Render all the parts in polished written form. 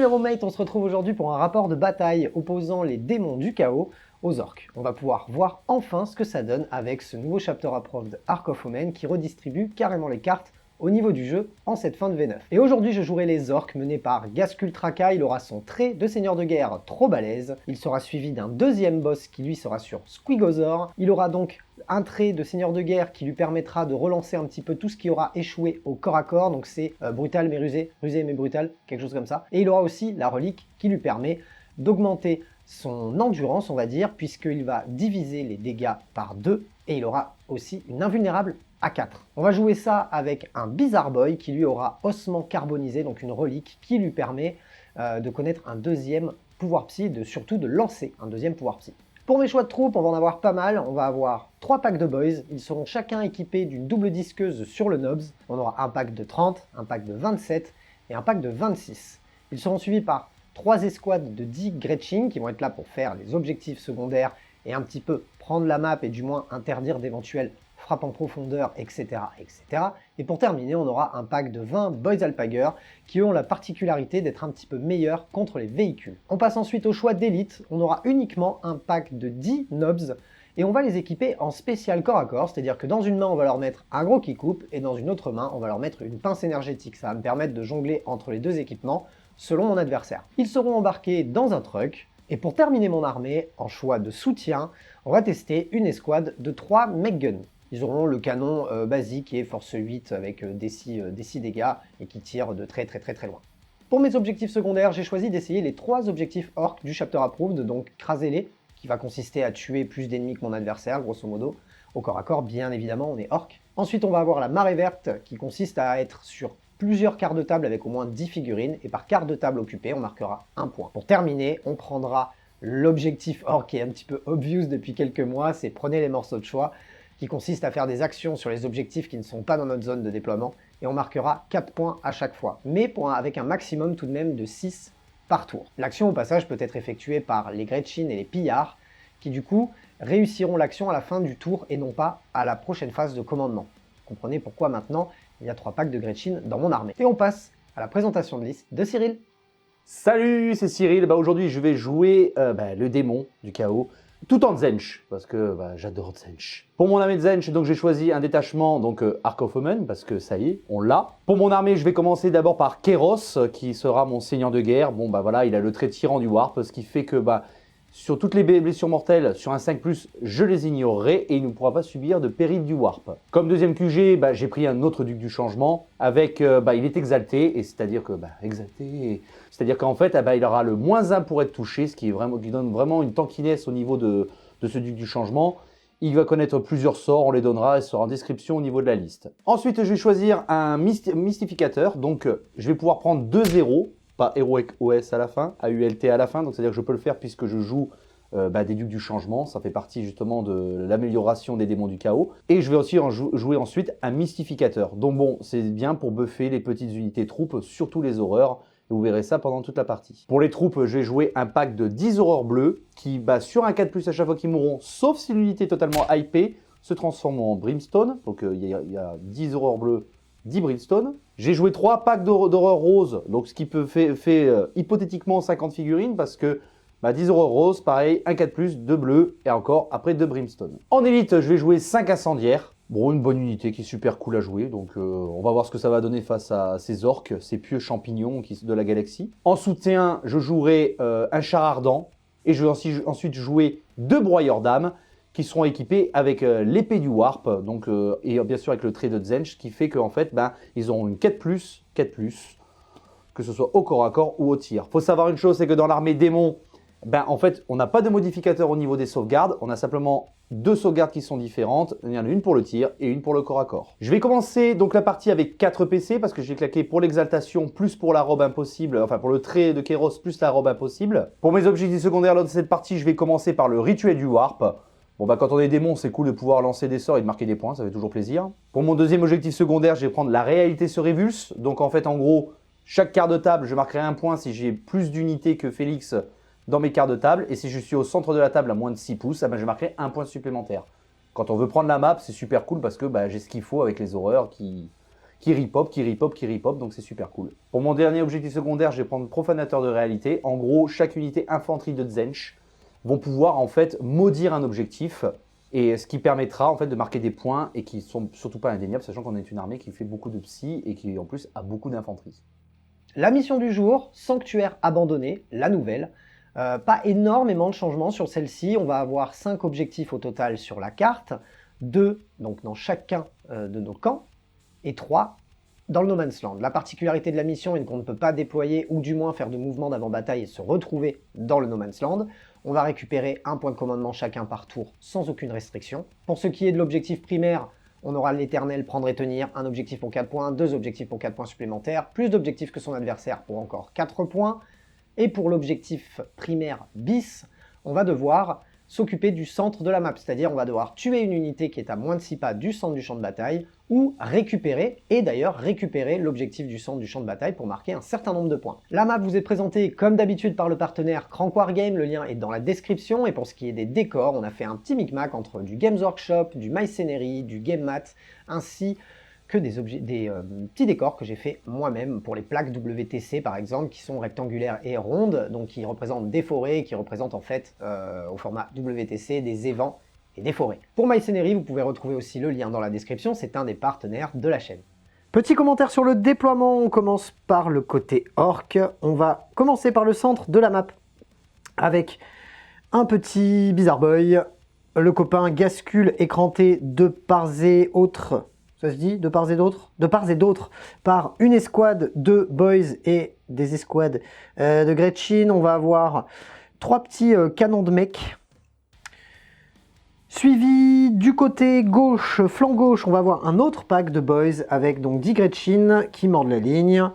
Hello mate, on se retrouve aujourd'hui pour un rapport de bataille opposant les démons du chaos aux orques. On va pouvoir voir enfin ce que ça donne avec ce nouveau Chapter Approved Ark of Omen qui redistribue carrément les cartes au niveau du jeu en cette fin de V9. Et aujourd'hui je jouerai les orques menés par Ghazghkull Traka. Il aura son trait de seigneur de guerre trop balèze. Il sera suivi d'un deuxième boss qui lui sera sur Squiggosaur. Il aura donc un trait de seigneur de guerre qui lui permettra de relancer un petit peu tout ce qui aura échoué au corps à corps, donc c'est brutal mais rusé, rusé mais brutal, quelque chose comme ça. Et il aura aussi la relique qui lui permet d'augmenter son endurance, on va dire, puisqu'il va diviser les dégâts par 2, et il aura aussi une invulnérable à 4. On va jouer ça avec un Bizarre Boy qui lui aura ossement carbonisé, donc une relique qui lui permet de connaître un deuxième pouvoir psy, surtout de lancer un deuxième pouvoir psy. Pour mes choix de troupes, on va en avoir pas mal. On va avoir 3 packs de boys. Ils seront chacun équipés d'une double disqueuse sur le Nobs. On aura un pack de 30, un pack de 27 et un pack de 26. Ils seront suivis par 3 escouades de 10 Gretching qui vont être là pour faire les objectifs secondaires et un petit peu prendre la map et du moins interdire d'éventuelles frappes en profondeur, etc., etc. Et pour terminer, on aura un pack de 20 Boys Alpager qui ont la particularité d'être un petit peu meilleurs contre les véhicules. On passe ensuite au choix d'élite. On aura uniquement un pack de 10 Nobs et on va les équiper en spécial corps à corps, c'est-à-dire que dans une main, on va leur mettre un gros qui coupe et dans une autre main, on va leur mettre une pince énergétique. Ça va me permettre de jongler entre les deux équipements selon mon adversaire. Ils seront embarqués dans un truck. Et pour terminer mon armée, en choix de soutien, on va tester une escouade de 3 Mech-Guns. Ils auront le canon basique qui est force 8 avec des 6 dégâts et qui tire de très loin. Pour mes objectifs secondaires, j'ai choisi d'essayer les 3 objectifs orques du Chapter Approved, donc craser-les, qui va consister à tuer plus d'ennemis que mon adversaire, grosso modo, au corps à corps, bien évidemment, on est orque. Ensuite, on va avoir la marée verte, qui consiste à être sur plusieurs quarts de table avec au moins 10 figurines, et par quart de table occupé, on marquera un point. Pour terminer, on prendra l'objectif orque qui est un petit peu obvious depuis quelques mois, c'est prenez les morceaux de choix, qui consiste à faire des actions sur les objectifs qui ne sont pas dans notre zone de déploiement, et on marquera 4 points à chaque fois, mais avec un maximum tout de même de 6 par tour. L'action au passage peut être effectuée par les Gretching et les pillards, qui du coup réussiront l'action à la fin du tour et non pas à la prochaine phase de commandement. Vous comprenez pourquoi maintenant il y a 3 packs de Gretching dans mon armée. Et on passe à la présentation de liste de Cyril. Salut, c'est Cyril. Aujourd'hui, je vais jouer le démon du chaos, tout en Tzeentch, parce que j'adore Tzeentch. Pour mon armée de Tzeentch, donc j'ai choisi un détachement, donc Ark of Omen, parce que ça y est, on l'a. Pour mon armée, je vais commencer d'abord par Kairos, qui sera mon seigneur de guerre. Bon, voilà, il a le trait tyran du Warp, ce qui fait que sur toutes les blessures mortelles, sur un 5+, je les ignorerai et il ne pourra pas subir de péril du Warp. Comme deuxième QG, j'ai pris un autre duc du changement avec, il est exalté, et c'est-à-dire que, exalté, c'est-à-dire qu'en fait, il aura le -1 pour être touché, ce qui donne vraiment une tankiness au niveau de ce duc du changement. Il va connaître plusieurs sorts, on les donnera, et sera en description au niveau de la liste. Ensuite, je vais choisir un mystificateur, donc je vais pouvoir prendre 2 héros, pas héros avec OS à la fin, AULT à la fin, donc c'est-à-dire que je peux le faire puisque je joue des ducs du changement, ça fait partie justement de l'amélioration des démons du chaos. Et je vais aussi jouer ensuite un mystificateur, donc bon, c'est bien pour buffer les petites unités troupes, surtout les horreurs, et vous verrez ça pendant toute la partie. Pour les troupes, je vais jouer un pack de 10 horreurs bleues, qui sur un 4+, à chaque fois qu'ils mourront, sauf si l'unité est totalement hypée, se transforme en brimstone, donc il y a 10 horreurs bleues, 10 brimstone. J'ai joué 3 packs d'horreur rose, donc ce qui peut faire hypothétiquement 50 figurines, parce que 10 horreur rose, pareil, un 4+, 2 bleus, et encore après 2 brimstone. En élite, je vais jouer 5 incendiaires. Bon, une bonne unité qui est super cool à jouer, donc on va voir ce que ça va donner face à ces orques, ces pieux champignons de la galaxie. En soutien, je jouerai un char ardent, et je vais ensuite jouer 2 broyeurs d'âmes, qui seront équipés avec l'épée du Warp, donc, et bien sûr avec le trait de Tzeentch, qui fait qu'en fait, ils auront une 4+, que ce soit au corps à corps ou au tir. Faut savoir une chose, c'est que dans l'armée démon, en fait, on n'a pas de modificateur au niveau des sauvegardes, on a simplement 2 sauvegardes qui sont différentes, il y en a une pour le tir et une pour le corps à corps. Je vais commencer donc la partie avec 4 PC, parce que j'ai claqué pour l'exaltation, plus pour la robe impossible, enfin pour le trait de Kairos, plus la robe impossible. Pour mes objectifs secondaires lors de cette partie, je vais commencer par le rituel du Warp. Bon quand on est démon, c'est cool de pouvoir lancer des sorts et de marquer des points, ça fait toujours plaisir. Pour mon deuxième objectif secondaire, je vais prendre la réalité se révulse. Donc en fait, en gros, chaque quart de table, je marquerai un point si j'ai plus d'unités que Félix dans mes quarts de table. Et si je suis au centre de la table à moins de 6 pouces, je marquerai un point supplémentaire. Quand on veut prendre la map, c'est super cool parce que j'ai ce qu'il faut avec les horreurs qui qui ripop, donc c'est super cool. Pour mon dernier objectif secondaire, je vais prendre Profanateur de réalité. En gros, chaque unité infanterie de Tzeentch vont pouvoir en fait maudire un objectif, et ce qui permettra en fait de marquer des points et qui sont surtout pas indéniables, sachant qu'on est une armée qui fait beaucoup de psy et qui en plus a beaucoup d'infanterie. La mission du jour, Sanctuaire abandonné, la nouvelle. Pas énormément de changements sur celle-ci, on va avoir 5 objectifs au total sur la carte, 2 donc dans chacun de nos camps, et 3 dans le No Man's Land. La particularité de la mission est qu'on ne peut pas déployer ou du moins faire de mouvement d'avant-bataille et se retrouver dans le No Man's Land. On va récupérer un point de commandement chacun par tour sans aucune restriction. Pour ce qui est de l'objectif primaire, on aura l'éternel prendre et tenir, un objectif pour 4 points, 2 objectifs pour 4 points supplémentaires, plus d'objectifs que son adversaire pour encore 4 points. Et pour l'objectif primaire bis, on va devoir s'occuper du centre de la map, c'est-à-dire on va devoir tuer une unité qui est à moins de 6 pas du centre du champ de bataille, ou récupérer, et d'ailleurs récupérer l'objectif du centre du champ de bataille pour marquer un certain nombre de points. La map vous est présentée comme d'habitude par le partenaire Crank Wargame, le lien est dans la description, et pour ce qui est des décors, on a fait un petit micmac entre du Games Workshop, du MyScenery, du Game Mat, ainsi que des petits décors que j'ai fait moi-même pour les plaques WTC par exemple, qui sont rectangulaires et rondes, donc qui représentent des forêts, qui représentent en fait au format WTC des évents et des forêts. Pour MyScenery, vous pouvez retrouver aussi le lien dans la description, c'est un des partenaires de la chaîne. Petit commentaire sur le déploiement, on commence par le côté orc, on va commencer par le centre de la map, avec un petit Bizarre Boy, le copain Gascule écranté de part et autre. Ça se dit de part et d'autre? De part et d'autre, par une escouade de boys et des escouades de Gretchen. On va avoir 3 petits canons de mecs. Suivi du côté gauche, flanc gauche, on va avoir un autre pack de boys avec donc 10 Gretchen qui mordent la ligne.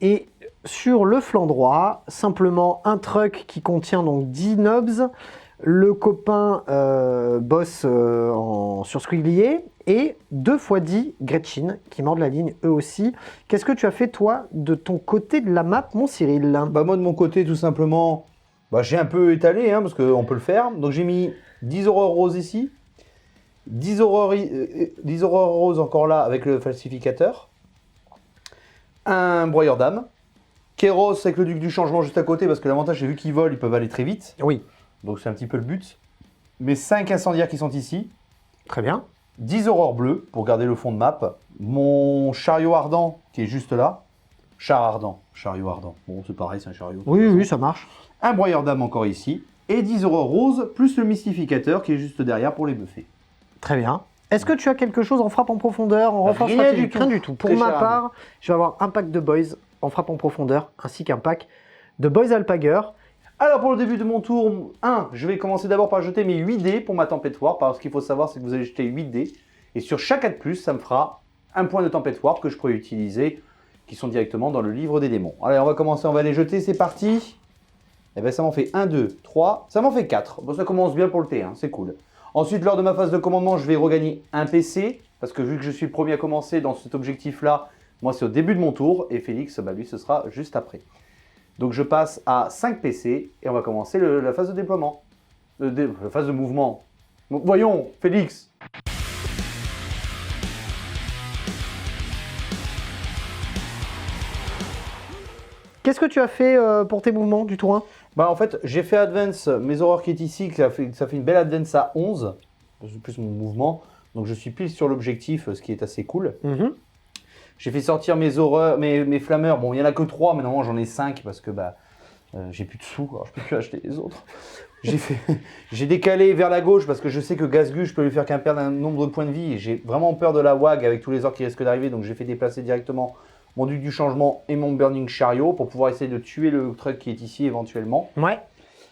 Et sur le flanc droit, simplement un truck qui contient donc 10 nobs, le copain boss sur Squiglier, et 2 x 10 Gretchen qui mordent la ligne eux aussi. Qu'est-ce que tu as fait toi de ton côté de la map, mon Cyril? Bah moi de mon côté tout simplement, j'ai un peu étalé parce qu'on peut le faire. Donc j'ai mis 10 horreurs roses ici, 10 horreurs roses encore là avec le falsificateur, un broyeur d'âme, Kéros avec le duc du changement juste à côté parce que l'avantage c'est vu qu'ils volent ils peuvent aller très vite. Oui. Donc c'est un petit peu le but. Mes 5 incendiaires qui sont ici. Très bien. 10 aurores bleues pour garder le fond de map. Mon chariot ardent qui est juste là. Chariot ardent. Bon, c'est pareil, c'est un chariot. Oui, ça marche. Un broyeur d'âme encore ici. Et 10 aurores roses, plus le mystificateur qui est juste derrière pour les buffer. Très bien. Est-ce que tu as quelque chose en frappe en profondeur, en renfort stratégique? Rien du tout. Pour ma part, je vais avoir un pack de boys en frappe en profondeur, ainsi qu'un pack de boys alpager. Alors pour le début de mon tour 1, je vais commencer d'abord par jeter mes 8 dés pour ma tempête warp. Alors ce qu'il faut savoir, c'est que vous allez jeter 8 dés. Et sur chaque 4+, ça me fera un point de tempête warp que je pourrais utiliser, qui sont directement dans le livre des démons. Allez, on va commencer, on va les jeter, c'est parti. Et bien ça m'en fait 1, 2, 3, ça m'en fait 4. Bon, ça commence bien pour le T, c'est cool. Ensuite, lors de ma phase de commandement, je vais regagner un PC, parce que vu que je suis le premier à commencer dans cet objectif-là, moi c'est au début de mon tour, et Félix, lui, ce sera juste après. Donc je passe à 5 PC et on va commencer la phase de déploiement. La phase de mouvement. Donc, voyons, Félix. Qu'est-ce que tu as fait pour tes mouvements du tour 1? En fait, j'ai fait Advance, mes horreurs qui est ici, ça fait une belle Advance à 11. C'est plus mon mouvement. Donc je suis pile sur l'objectif, ce qui est assez cool. J'ai fait sortir mes horreurs, mes flammeurs. Bon, il n'y en a que 3, mais normalement j'en ai 5 parce que j'ai plus de sous, alors je peux plus acheter les autres. J'ai décalé vers la gauche parce que je sais que Gasgu, je peux lui faire qu'un perdre un nombre de points de vie. Et j'ai vraiment peur de la WAG avec tous les orques qui risquent d'arriver, donc j'ai fait déplacer directement mon duc du changement et mon Burning Chariot pour pouvoir essayer de tuer le truck qui est ici éventuellement. Ouais.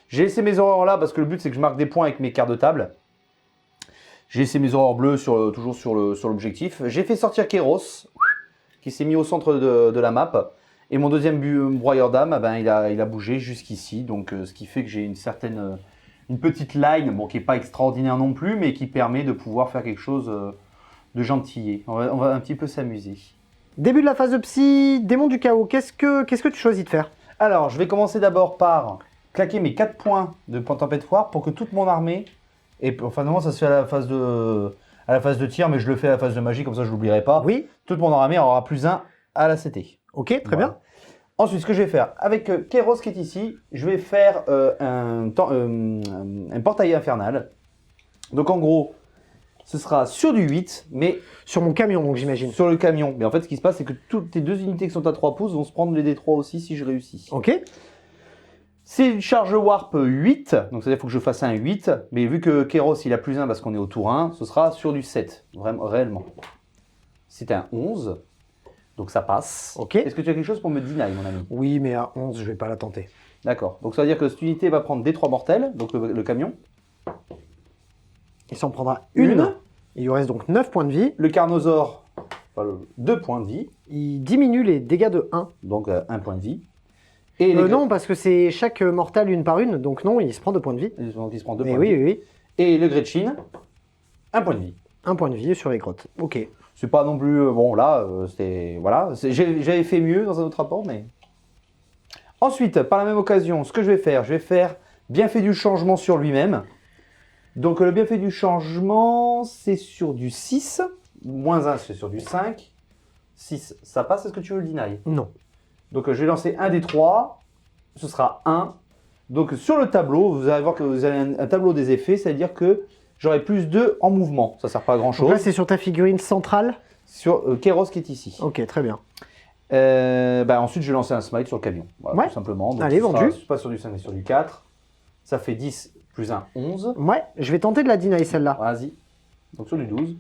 J'ai laissé mes horreurs là parce que le but c'est que je marque des points avec mes quarts de table. J'ai laissé mes horreurs bleues toujours sur l'objectif. J'ai fait sortir Kéros, qui s'est mis au centre de la map. Et mon deuxième broyeur d'âme, il a bougé jusqu'ici. Donc ce qui fait que j'ai une petite line, qui n'est pas extraordinaire non plus, mais qui permet de pouvoir faire quelque chose de gentillet. On va un petit peu s'amuser. Début de la phase de psy, démon du chaos, qu'est-ce que tu choisis de faire? Alors, je vais commencer d'abord par claquer mes 4 points de tempête foire pour que toute mon armée, et enfin non, ça se fait à à la phase de tir, mais je le fais à la phase de magie, comme ça je l'oublierai pas. Oui. Tout mon armée aura +1 à la CT. Ok, très bien. Ensuite, ce que je vais faire, avec Kéros qui est ici, je vais faire un portail infernal. Donc en gros, ce sera sur du 8, mais Sur mon camion, donc j'imagine. sur le camion. Mais en fait, ce qui se passe, c'est que toutes tes 2 unités qui sont à 3 pouces vont se prendre les D3 aussi si je réussis. Ok. C'est une charge warp 8, donc c'est-à-dire qu'il faut que je fasse un 8. Mais vu que Kéros, il a +1 parce qu'on est au tour 1, ce sera sur du 7, vraiment, réellement. C'est un 11, donc ça passe. Ok. Est-ce que tu as quelque chose pour me deny, mon ami? Oui, mais à 11, je vais pas la tenter. D'accord. Donc ça veut dire que cette unité va prendre D3 mortels, donc le camion. Il s'en prendra une. Il lui reste donc 9 points de vie. Le carnosaure, 2 points de vie, Il diminue les dégâts de 1. donc 1 point de vie. Et les Non, parce que c'est chaque mortal une par une, donc non, il se prend 2 points de vie. donc il se prend 2 Mais points oui, de vie. oui, oui. Et le Gretchen, 1 point de vie. 1 point de vie sur les grottes. Ok. C'est pas non plus... bon, là, c'était... Voilà. J'avais fait mieux dans un autre rapport, mais... Ensuite, par la même occasion, ce que je vais faire bienfait du changement sur lui-même. Donc, le bienfait du changement, c'est sur du 6. -1, c'est sur du 5. 6, ça passe. Est-ce que tu veux le deny? Non. Donc, je vais lancer un des 3. Ce sera 1. Donc, sur le tableau, vous allez voir que vous avez un tableau des effets. C'est-à-dire que j'aurai +2 en mouvement. Ça ne sert pas à Donc grand-chose. là, c'est sur ta figurine centrale. Sur Kéros qui est ici. Ok, très bien. Ensuite, je vais lancer un smite sur le camion. Voilà, Ouais. tout simplement. Donc, Allez, ce sera vendu. pas sur du 5, mais sur du 4. Ça fait 10 +1, 11. Ouais, je vais tenter de la deny celle-là. Vas-y. Donc, sur du 12.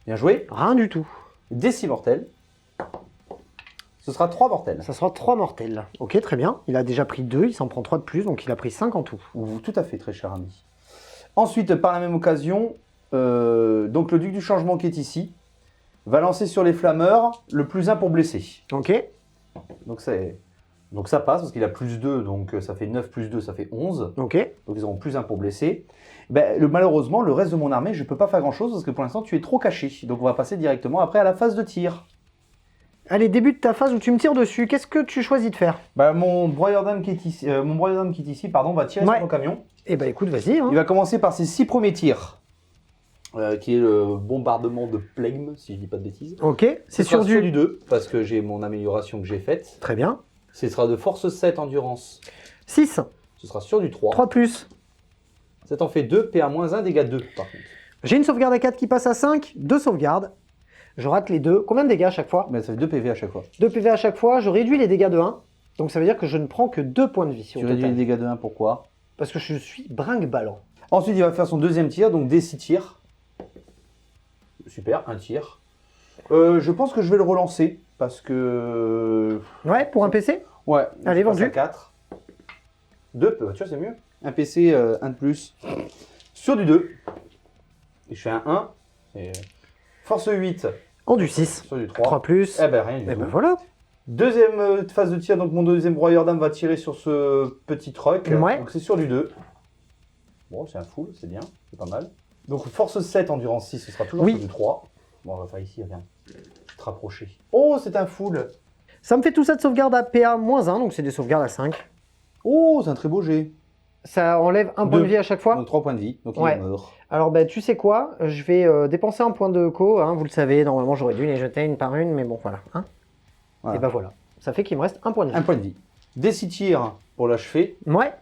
Bien joué. Rien du tout. Des 6 mortels. Ce sera 3 mortels. Ça sera 3 mortels. Ok, très bien. Il a déjà pris 2, il s'en prend 3 de plus, donc il a pris 5 en tout. Tout à fait, très cher ami. Ensuite, par la même occasion, donc le duc du changement qui est ici va lancer sur les flammeurs le +1 pour blesser. Ok. Donc ça passe parce qu'il a +2, donc ça fait 9 +2, ça fait 11. Ok. Donc ils auront +1 pour blesser. Malheureusement, le reste de mon armée, je ne peux pas faire grand-chose parce que pour l'instant, tu es trop caché. Donc on va passer directement après à la phase de tir. Allez, débute ta phase où tu me tires dessus. Qu'est-ce que tu choisis de faire? Mon broyeur-dame qui est ici, va tirer sur mon camion. Eh ben écoute, vas-y. Hein. Il va commencer par ses 6 premiers tirs, qui est le bombardement de Plegme, si je dis pas de bêtises. Ok. C'est Ce sera sur du 2, parce que j'ai mon amélioration que j'ai faite. Très bien. Ce sera de force 7 endurance. 6. Ce sera sur du 3. 3 de plus. Ça t'en fait 2, PA-1, dégâts 2 par contre. J'ai une sauvegarde à 4 qui passe à 5. 2 sauvegardes. Je rate les 2. Combien de dégâts à chaque fois? Ça fait 2 PV à chaque fois. 2 PV à chaque fois. Je réduis les dégâts de 1. Donc ça veut dire que je ne prends que 2 points de vie. Tu réduis les dégâts de 1, pourquoi? Parce que je suis brinque-ballant. Ensuite, il va faire son deuxième tir, donc des 6 tirs. Super, un tir. Je pense que je vais le relancer, parce que... Ouais, pour un PC? Ouais, allez, je passe vendu. à 4. 2, tu vois, c'est mieux. Un PC, un de plus. Sur du 2. Et je fais un 1. Et... Force 8. En du 6. Sur du 3. 3 plus. Eh ben, rien du Et tout. ben voilà. Deuxième phase de tir, donc mon deuxième broyeur d'âme va tirer sur ce petit truck. Ouais. Donc c'est sur du 2. Bon, c'est un full, c'est bien, c'est pas mal. Donc force 7, endurance 6, ce sera toujours Oui. sur du 3. Bon, on va faire ici, reviens. Te rapprocher. Oh, c'est un full. Ça me fait tout ça de sauvegarde à PA-1, donc c'est des sauvegardes à 5. Oh, c'est un très beau jet. Ça enlève un point de vie à chaque fois. Donc 3 points de vie, donc Ouais. il est mort. Alors ben, tu sais quoi, je vais dépenser un point de co, hein, vous le savez, normalement j'aurais dû les jeter une par une, mais bon voilà. Hein. Voilà. Et ben voilà, ça fait qu'il me reste un point de vie. Un point de vie. Des 6 tirs pour l'achever. Ouais,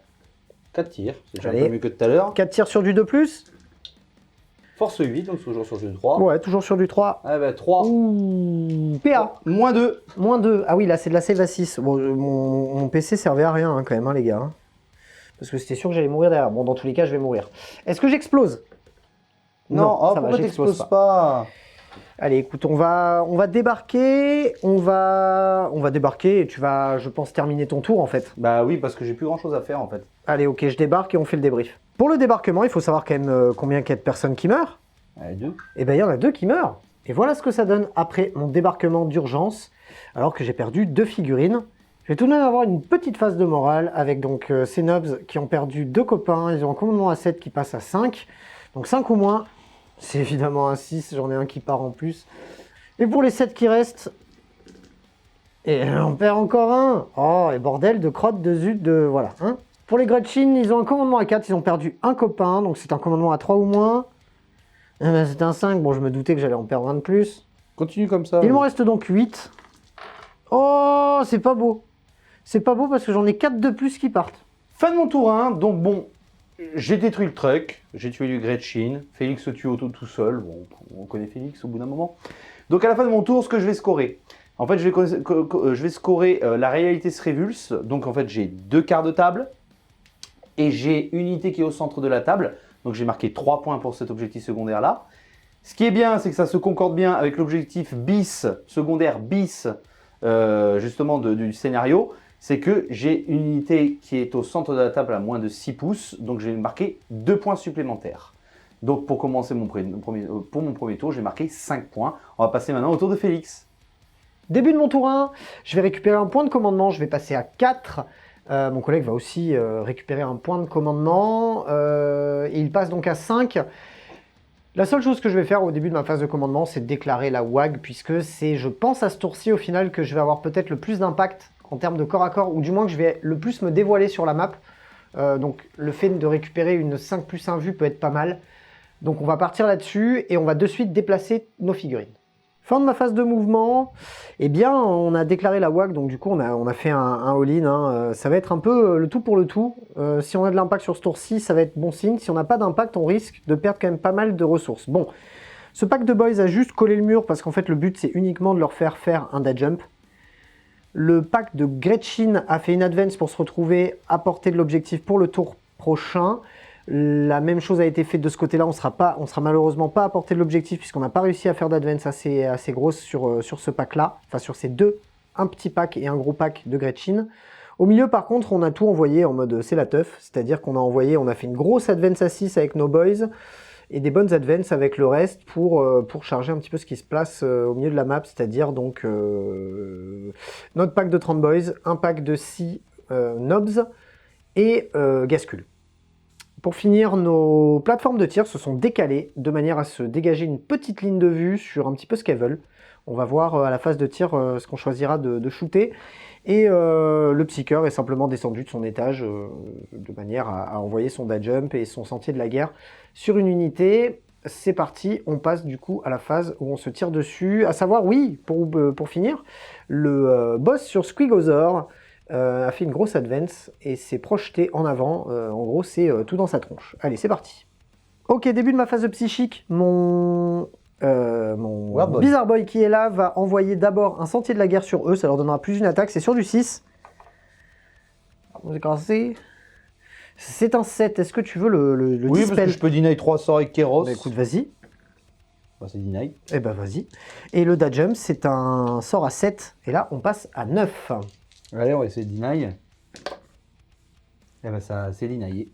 4 tirs, c'est déjà un Allez. peu mieux que tout à l'heure. 4 tirs sur du 2+. Force 8, donc toujours sur du 3. Ouais, toujours sur du 3. Ah ben 3. Ouh, PA, Moins 2. moins 2. Ah oui, là c'est de la save à 6. Bon, mon PC servait à rien hein, quand même, hein, les gars. Hein. Parce que c'était sûr que j'allais mourir derrière. Bon, dans tous les cas, je vais mourir. Est-ce que j'explose? Non, oh, ça va, pourquoi j'explose t'exploses pas? Allez, écoute, on va débarquer, on va débarquer et tu vas, je pense, terminer ton tour en fait. Bah oui, parce que j'ai plus grand chose à faire en fait. Allez, ok, je débarque et on fait le débrief. Pour le débarquement, il faut savoir quand même combien il y a de personnes qui meurent. Allez, 2. Eh bien, il y en a 2 qui meurent. Et voilà ce que ça donne après mon débarquement d'urgence, alors que j'ai perdu 2 figurines. Je vais tout de même avoir une petite phase de morale avec donc ces nobs qui ont perdu 2 copains. Ils ont un commandement à 7 qui passe à 5. Donc 5 ou moins, c'est évidemment un 6. J'en ai un qui part en plus. Et pour les 7 qui restent, et on perd encore un. Oh, et bordel de crotte, de zut, de... Voilà. Hein. Pour les Gretchen, ils ont un commandement à 4. Ils ont perdu un copain. Donc c'est un commandement à 3 ou moins. Ah ben, c'était un 5, bon je me doutais que j'allais en perdre un de plus. Continue comme ça. Il m'en reste donc 8. Oh, c'est pas beau. C'est pas beau parce que j'en ai 4 de plus qui partent. Fin de mon tour 1, donc bon, j'ai détruit le truck, j'ai tué du Gretchen, Félix se tue tout seul, bon, on connaît Félix au bout d'un moment. Donc à la fin de mon tour, ce que je vais scorer, en fait je vais scorer la réalité se révulse, donc en fait j'ai 2 quarts de table, et j'ai une unité qui est au centre de la table, donc j'ai marqué 3 points pour cet objectif secondaire là. Ce qui est bien, c'est que ça se concorde bien avec l'objectif bis, secondaire bis, justement du scénario, c'est que j'ai une unité qui est au centre de la table à moins de 6 pouces, donc j'ai marqué 2 points supplémentaires. Donc pour commencer pour mon premier tour, j'ai marqué 5 points. On va passer maintenant au tour de Félix. Début de mon tour 1, je vais récupérer un point de commandement, je vais passer à 4. Mon collègue va aussi récupérer un point de commandement. Il passe donc à 5. La seule chose que je vais faire au début de ma phase de commandement, c'est de déclarer la WAG, puisque c'est, je pense, à ce tour-ci au final que je vais avoir peut-être le plus d'impact en termes de corps à corps, ou du moins que je vais le plus me dévoiler sur la map. Donc le fait de récupérer une 5+1 vue peut être pas mal. Donc on va partir là-dessus et on va de suite déplacer nos figurines. Fin de ma phase de mouvement, eh bien on a déclaré la WAG, donc du coup on a fait un all-in, hein. Ça va être un peu le tout pour le tout. Si on a de l'impact sur ce tour-ci, ça va être bon signe. Si on n'a pas d'impact, on risque de perdre quand même pas mal de ressources. Bon, ce pack de boys a juste collé le mur parce qu'en fait le but c'est uniquement de leur faire faire un dash jump. Le pack de Gretchen a fait une advance pour se retrouver à portée de l'objectif pour le tour prochain. La même chose a été faite de ce côté-là, on sera malheureusement pas à portée de l'objectif puisqu'on n'a pas réussi à faire d'advance assez grosse sur ce pack-là, enfin sur ces deux, un petit pack et un gros pack de Gretchen. Au milieu par contre, on a tout envoyé en mode c'est la teuf, c'est-à-dire qu'on a fait une grosse advance à 6 avec nos boys et des bonnes advances avec le reste pour charger un petit peu ce qui se place au milieu de la map, c'est-à-dire donc notre pack de 30 boys, un pack de 6 nobs et Gascule. Pour finir, nos plateformes de tir se sont décalées de manière à se dégager une petite ligne de vue sur un petit peu ce qu'elles veulent. On va voir à la phase de tir ce qu'on choisira de shooter. Et le Psyker est simplement descendu de son étage de manière à envoyer son dash jump et son sentier de la guerre sur une unité. C'est parti, on passe du coup à la phase où on se tire dessus. À savoir, oui, pour finir, le boss sur Squiggosaur a fait une grosse advance et s'est projeté en avant. En gros, c'est tout dans sa tronche. Allez, c'est parti. Ok, début de ma phase de psychique. Mon Bizarre Boy qui est là va envoyer d'abord un sentier de la guerre sur eux. Ça leur donnera plus une attaque. C'est sur du 6. C'est un 7. Est-ce que tu veux le Oui, dispel? parce que je peux deny 3 sorts avec Kéros. Bah, écoute, vas-y. Bah, c'est deny. Eh ben, vas-y. Et le dash jump, c'est un sort à 7. Et là, on passe à 9. Allez, on va essayer de deny. Eh ben, ça, c'est deny.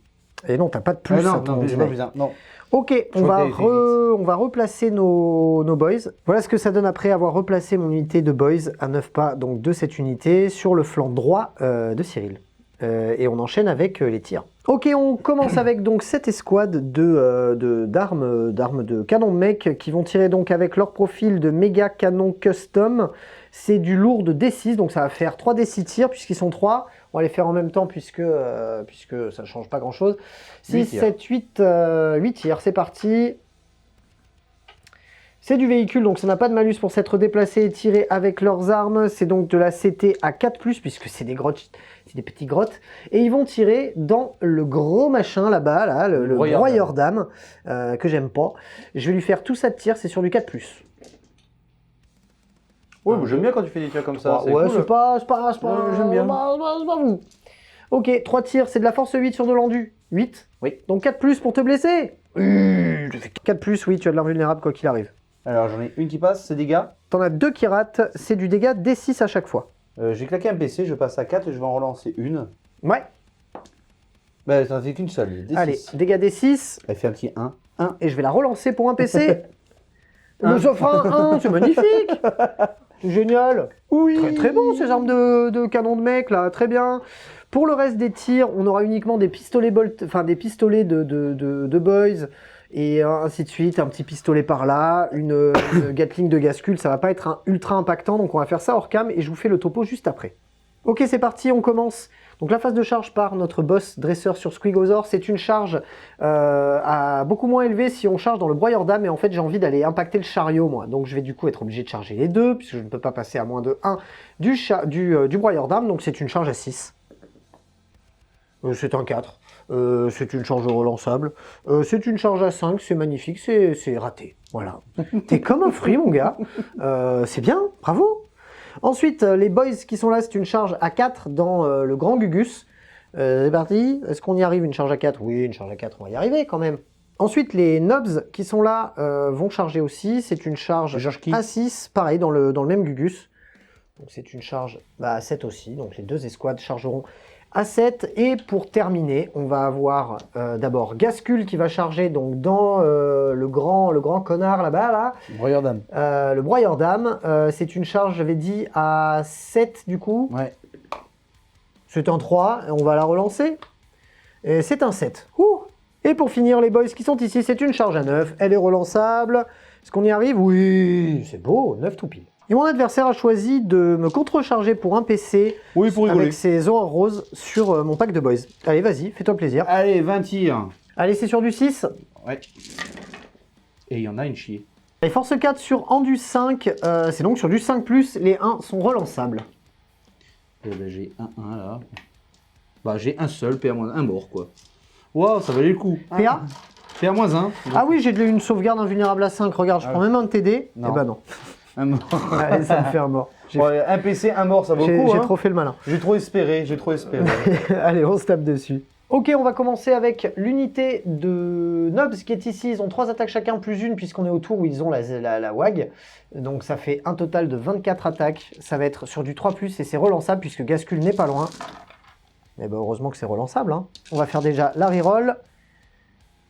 Et non, t'as pas de plus. Ah non, à ton non, deny. pas plus un. Non. Ok, on va replacer nos boys. Voilà ce que ça donne après avoir replacé mon unité de boys à 9 pas, donc de cette unité, sur le flanc droit de Cyril. Et on enchaîne avec les tirs. Ok, on commence avec donc cette escouade d'armes de canon de mec qui vont tirer donc avec leur profil de méga canon custom. C'est du lourd de D6, donc ça va faire 3 D6 tirs puisqu'ils sont 3. On va les faire en même temps puisque ça ne change pas grand chose. 6, 7, 8 tirs, c'est parti. C'est du véhicule, donc ça n'a pas de malus pour s'être déplacé et tiré avec leurs armes. C'est donc de la CT à 4+, puisque c'est des grottes, c'est des petites grottes. Et ils vont tirer dans le gros machin là-bas, là, le broyeur d'âme, que j'aime pas. Je vais lui faire tout ça de tir, c'est sur du 4+. Ouais, j'aime bien quand tu fais des tirs comme ça. Ouais, cool. c'est pas j'aime bien. C'est pas vous. Ok, 3 tirs, c'est de la force 8 sur de l'endu. 8. Oui. Donc 4+ pour te blesser. 4+, oui, tu as de l'invulnérable quoi qu'il arrive. Alors j'en ai une qui passe, c'est dégâts. T'en as 2 qui ratent, c'est du dégât D6 à chaque fois. J'ai claqué un PC, je passe à 4 et je vais en relancer une. Ouais. Bah ça en fait qu'une seule. D6. Allez, dégâts D6. Elle fait un petit 1. Et je vais la relancer pour un PC. Le Zofrin 1, c'est magnifique. C'est génial. Oui. Très très bon ces armes de canon de mec là, très bien. Pour le reste des tirs, on aura uniquement des pistolets des pistolets de boys et ainsi de suite, un petit pistolet par là, une Gatling de Gascule, ça va pas être ultra impactant, donc on va faire ça hors cam et je vous fais le topo juste après. Ok, c'est parti, on commence. Donc la phase de charge par notre boss dresseur sur Squigozor, c'est une charge à beaucoup moins élevée si on charge dans le broyeur d'âme, et en fait j'ai envie d'aller impacter le chariot moi. Donc je vais du coup être obligé de charger les deux, puisque je ne peux pas passer à moins de 1 du broyeur d'âme, donc c'est une charge à 6. C'est un 4. C'est une charge relançable. C'est une charge à 5, c'est magnifique, c'est raté. Voilà. T'es comme un fruit, mon gars. C'est bien, bravo. Ensuite, les boys qui sont là, c'est une charge à 4 dans le grand Gugus. C'est parti. Est-ce qu'on y arrive, une charge à 4? Oui, une charge à 4, on va y arriver quand même. Ensuite, les nobs qui sont là vont charger aussi. C'est une charge à 6, pareil, dans le même Gugus. Donc c'est une charge à 7 aussi. Donc les deux escouades chargeront à 7, et pour terminer, on va avoir d'abord Gascul qui va charger donc dans le grand connard là-bas, là. Le broyeur d'âme. Le broyeur d'âme, c'est une charge, j'avais dit, à 7 du coup. Ouais. C'est un 3, et on va la relancer. Et c'est un 7. Ouh. Et pour finir, les boys qui sont ici, c'est une charge à 9, elle est relançable. Est-ce qu'on y arrive? Oui, c'est beau, 9 tout pile. Et mon adversaire a choisi de me contrecharger pour un PC avec ses aurores roses sur mon pack de boys. Allez, vas-y, fais-toi plaisir. Allez, 20 tirs. Allez, c'est sur du 6. Ouais. Et il y en a une chier. Et force 4 sur Andu 5, c'est donc sur du 5+, les 1 sont relançables. Et ben, j'ai un 1 là. Bah j'ai un seul, PA-1 mort quoi. Waouh, ça valait le coup. PA PA-1. Ah oui, j'ai une sauvegarde invulnérable à 5, regarde, je prends même un de TD. Non. Eh ben non. Un mort. Allez, ça me fait un mort. Ouais, un PC, un mort, ça vaut le coup. J'ai trop fait le malin. J'ai trop espéré. Allez, on se tape dessus. Ok, on va commencer avec l'unité de Nobs qui est ici. Ils ont 3 attaques chacun, plus une, puisqu'on est au tour où ils ont la WAG. Donc ça fait un total de 24 attaques. Ça va être sur du 3+, et c'est relançable, puisque Gascul n'est pas loin. Mais ben, heureusement que c'est relançable. Hein. On va faire déjà la reroll.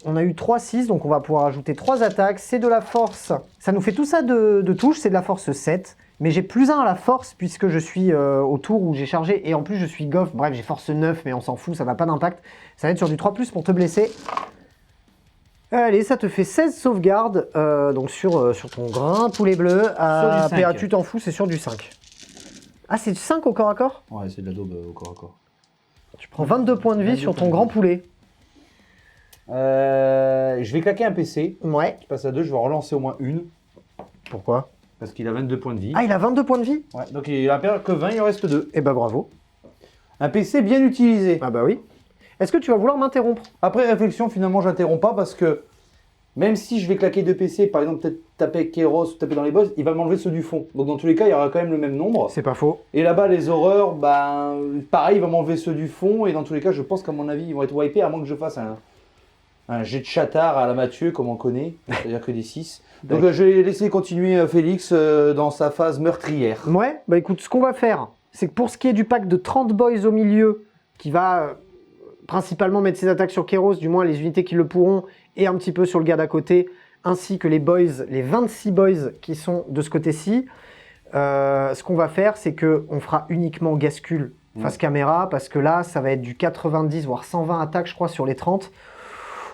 On a eu 3-6, donc on va pouvoir ajouter 3 attaques. C'est de la force. Ça nous fait tout ça de touche, c'est de la force 7. Mais j'ai plus 1 à la force, puisque je suis au tour où j'ai chargé. Et en plus, je suis goff. Bref, j'ai force 9, mais on s'en fout, ça n'a pas d'impact. Ça va être sur du 3+, pour te blesser. Allez, ça te fait 16 sauvegardes. Donc sur ton grain poulet bleu. PA, tu t'en fous, c'est sur du 5. Ah, c'est du 5 au corps à corps? Ouais, c'est de la daube au corps à corps. Tu prends 22 points de vie sur ton grand poulet. Je vais claquer un PC. Ouais. Je passe à 2, je vais relancer au moins une. Pourquoi? Parce qu'il a 22 points de vie. Ah, il a 22 points de vie? Ouais, donc il a perdu que 20, il en reste 2. Eh ben bravo. Un PC bien utilisé. Ah bah oui. Est-ce que tu vas vouloir m'interrompre? Après réflexion, finalement, j'interromps pas parce que même si je vais claquer 2 PC, par exemple, peut-être taper avec Kéros, taper dans les boss, il va m'enlever ceux du fond. Donc dans tous les cas, il y aura quand même le même nombre. C'est pas faux. Et là-bas, les horreurs, ben, pareil, il va m'enlever ceux du fond. Et dans tous les cas, je pense qu'à mon avis, ils vont être wipés à moins que je fasse un jet de chatard à la Mathieu, comme on connaît, c'est-à-dire que des 6. Donc je vais laisser continuer Félix dans sa phase meurtrière. Ouais, bah écoute, ce qu'on va faire, c'est que pour ce qui est du pack de 30 boys au milieu, qui va principalement mettre ses attaques sur Kéros, du moins les unités qui le pourront, et un petit peu sur le gars d'à côté, ainsi que les boys, les 26 boys qui sont de ce côté-ci, ce qu'on va faire, c'est qu'on fera uniquement Gascul face caméra, parce que là, ça va être du 90, voire 120 attaques, je crois, sur les 30.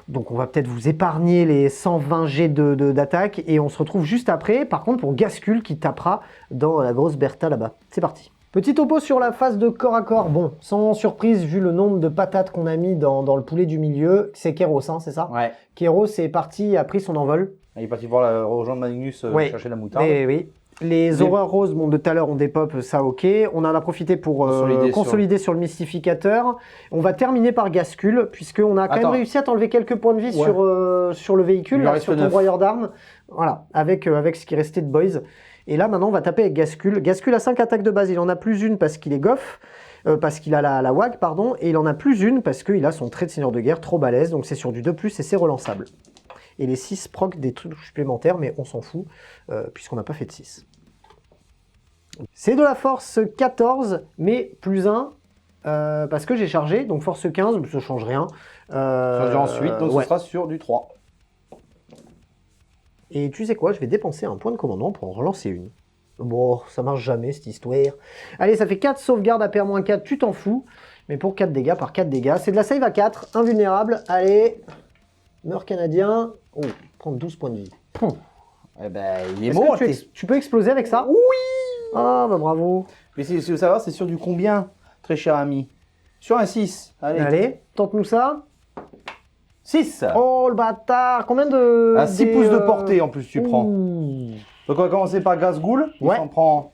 Donc on va peut-être vous épargner les 120 G d'attaque, et on se retrouve juste après, par contre pour Gascul qui tapera dans la grosse Bertha là-bas. C'est parti. Petit topo sur la phase de corps à corps. Bon, sans surprise, vu le nombre de patates qu'on a mis dans le poulet du milieu, c'est Kéros, hein, c'est ça? Ouais. Kéros est parti, a pris son envol. Il est parti rejoindre Magnus chercher la moutarde. Et oui. Les horreurs roses, bon, de tout à l'heure, on dépop, ça ok. On en a profité pour consolider sur le mystificateur. On va terminer par Gascul, puisqu'on a quand même réussi à t'enlever quelques points de vie sur le véhicule, là, sur ton broyeur d'armes. Voilà, avec ce qui restait de boys. Et là, maintenant, on va taper avec Gascul. Gascul a 5 attaques de base. Il en a plus une parce qu'il est goff, parce qu'il a la WAG, pardon. Et il en a plus une parce qu'il a son trait de seigneur de guerre trop balèze. Donc c'est sur du 2+, et c'est relançable. Et les 6 proc des trucs supplémentaires, mais on s'en fout, puisqu'on n'a pas fait de 6. C'est de la force 14, mais plus 1, parce que j'ai chargé, donc force 15, ça ne change rien. Ça dure ensuite, donc ce sera sur du 3. Et tu sais quoi, je vais dépenser un point de commandement pour en relancer une. Bon, ça marche jamais cette histoire. Allez, ça fait 4 sauvegardes à PR-4, tu t'en fous. Mais pour 4 dégâts par 4 dégâts, c'est de la save à 4, invulnérable. Allez, meurt canadien. Oh, prendre 12 points de vie. Eh ben, il est mort. Tu peux exploser avec ça? Oui. Ah, bah bravo. Mais si tu veux savoir, c'est sur du combien, très cher ami? Sur un 6. Allez, tente-nous ça. 6. Oh le bâtard, combien de... À 6 pouces de portée en plus tu prends. Ouh. Donc on va commencer par Gazghoul. Il Ouais. s'en prend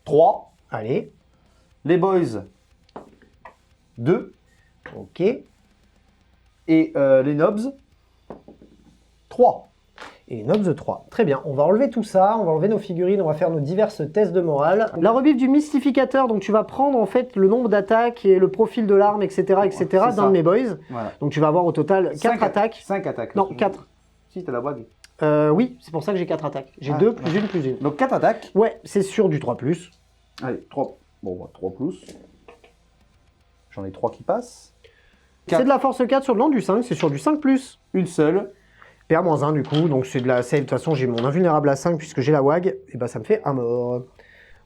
3. Allez, Les Boys, 2. ok. Et les Nobs, 3. Et Nobs 3. Très bien, on va enlever tout ça, on va enlever nos figurines, on va faire nos diverses tests de morale. La rebif du mystificateur, donc tu vas prendre en fait le nombre d'attaques et le profil de l'arme, etc. etc. c'est d'un ça. de mes boys. Voilà. Donc tu vas avoir au total 4 attaques. 5 attaques. Non, 4. Si, t'as la bague. Oui, c'est pour ça que j'ai 4 attaques. J'ai Ah, 2 plus 1 plus 1. Donc 4 attaques. Ouais, c'est sûr du 3+. Allez, 3. Bon, 3 plus. J'en ai 3 qui passent. C'est de la force 4 sur le nom du 5, c'est sur du 5+. Une seule. PA-1 du coup, donc c'est de la save. De toute façon, j'ai mon invulnérable à 5 puisque j'ai la WAG, et bah ça me fait un mort.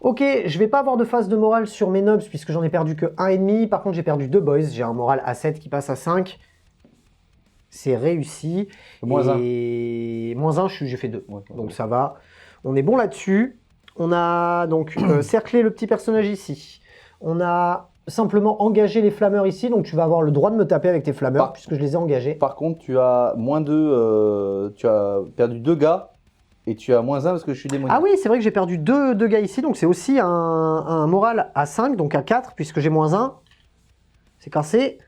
Ok, je vais pas avoir de phase de morale sur mes nobs puisque j'en ai perdu que 1,5. Par contre, j'ai perdu 2 boys. J'ai un moral à 7 qui passe à 5. C'est réussi. Moins 1. Et moins 1, j'ai fait 2. Ouais, Donc ça va. On est bon là-dessus. On a donc cerclé le petit personnage ici. On a simplement engagé les flammeurs ici. Donc tu vas avoir le droit de me taper avec tes flammeurs puisque je les ai engagés. Par contre, tu as moins 2. Tu as perdu 2 gars. Et tu as moins 1 parce que je suis démoniaque. Ah oui, c'est vrai que j'ai perdu 2 gars ici. Donc c'est aussi un moral à 5, donc à 4 puisque j'ai moins 1. C'est cassé.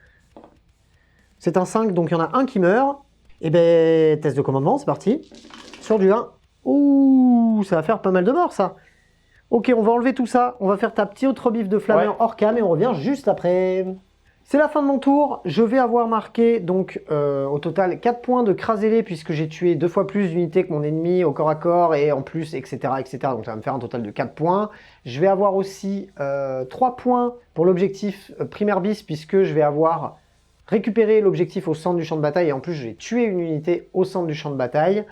C'est un 5, donc il y en a un qui meurt. Et ben, test de commandement, c'est parti. Sur du 1. Ouh, ça va faire pas mal de morts, ça. Ok, on va enlever tout ça. On va faire ta petite rebif de flammeur hors cam et on revient juste après. C'est la fin de mon tour. Je vais avoir marqué, donc, au total, 4 points de crasélé puisque j'ai tué 2 fois plus d'unités que mon ennemi au corps à corps et en plus, etc., etc. Donc ça va me faire un total de 4 points. Je vais avoir aussi 3 points pour l'objectif primaire bis puisque je vais avoir récupérer l'objectif au centre du champ de bataille et en plus je vais tuer une unité au centre du champ de bataille.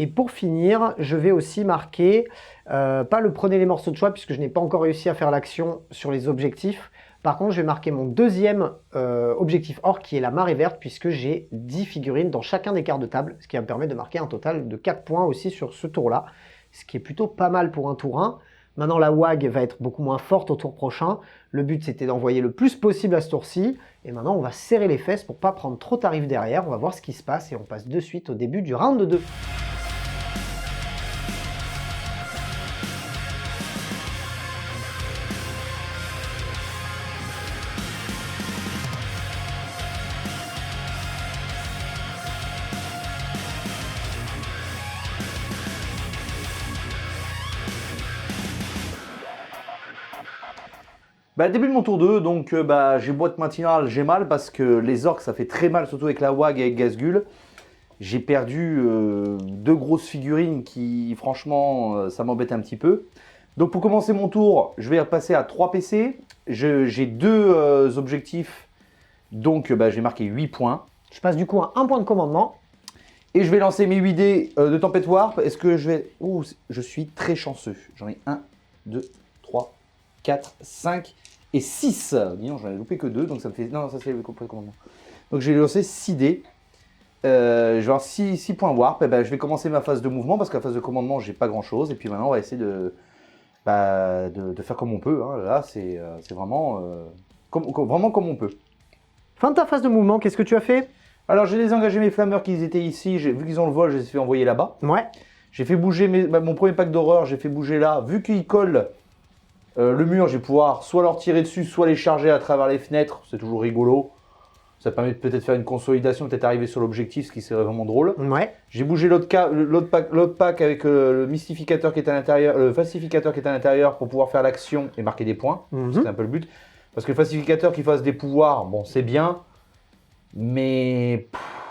Et pour finir, je vais aussi marquer, pas le prenez les morceaux de choix puisque je n'ai pas encore réussi à faire l'action sur les objectifs. Par contre, je vais marquer mon deuxième objectif or qui est la marée verte puisque j'ai 10 figurines dans chacun des quarts de table, ce qui va me permettre de marquer un total de 4 points aussi sur ce tour-là, ce qui est plutôt pas mal pour un tour 1. Maintenant, la WAG va être beaucoup moins forte au tour prochain. Le but, c'était d'envoyer le plus possible à ce tour-ci. Et maintenant, on va serrer les fesses pour pas prendre trop tarif derrière. On va voir ce qui se passe et on passe de suite au début du round 2. Bah, début de mon tour 2, donc j'ai boîte matinale, j'ai mal parce que les orques ça fait très mal, surtout avec la WAG et avec Gazghoul. J'ai perdu 2 grosses figurines qui franchement ça m'embête un petit peu. Donc pour commencer mon tour, je vais passer à 3 PC. J'ai 2 objectifs, donc j'ai marqué 8 points. Je passe du coup à 1 point de commandement. Et je vais lancer mes 8 dés de Tempête Warp. Est-ce que je vais... Ouh, je suis très chanceux. J'en ai 1, 2, 3, 4, 5 et 6. Dis donc, j'en ai loupé que 2, donc ça me fait... Non, ça c'est le complet commandement. Donc j'ai lancé 6 dés. Je vais avoir 6 points Warp. Et je vais commencer ma phase de mouvement parce qu'à la phase de commandement, j'ai pas grand chose. Et puis maintenant, on va essayer de faire comme on peut. Hein. Là, c'est vraiment, vraiment comme on peut. Fin de ta phase de mouvement, qu'est-ce que tu as fait? Alors, j'ai désengagé mes flammeurs qui étaient ici. Vu qu'ils ont le vol, je les ai fait envoyer là-bas. Ouais. J'ai fait bouger mon premier pack d'horreur, j'ai fait bouger là. Vu qu'ils collent le mur, je vais pouvoir soit leur tirer dessus, soit les charger à travers les fenêtres. C'est toujours rigolo. Ça permet de peut-être faire une consolidation, peut-être arriver sur l'objectif, ce qui serait vraiment drôle. Ouais. J'ai bougé l'autre pack avec le mystificateur qui est à l'intérieur, le falsificateur qui est à l'intérieur pour pouvoir faire l'action et marquer des points. C'est un peu le but. Parce que le falsificateur qui fasse des pouvoirs, bon, c'est bien, mais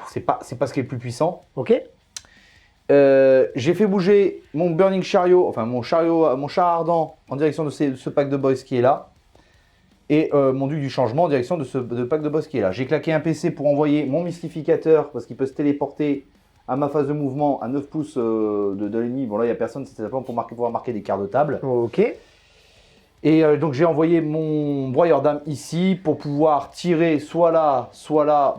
c'est pas ce qui est le plus puissant. Ok. J'ai fait bouger mon Burning Chariot, enfin mon char ardent en direction de ce pack de boys qui est là. Et mon duc du changement en direction de ce pack de boss qui est là. J'ai claqué un PC pour envoyer mon mystificateur parce qu'il peut se téléporter à ma phase de mouvement à 9 pouces de l'ennemi. Bon là il n'y a personne, c'est simplement pour pouvoir marquer des quarts de table. Ok. Et donc j'ai envoyé mon broyeur d'âme ici pour pouvoir tirer soit là,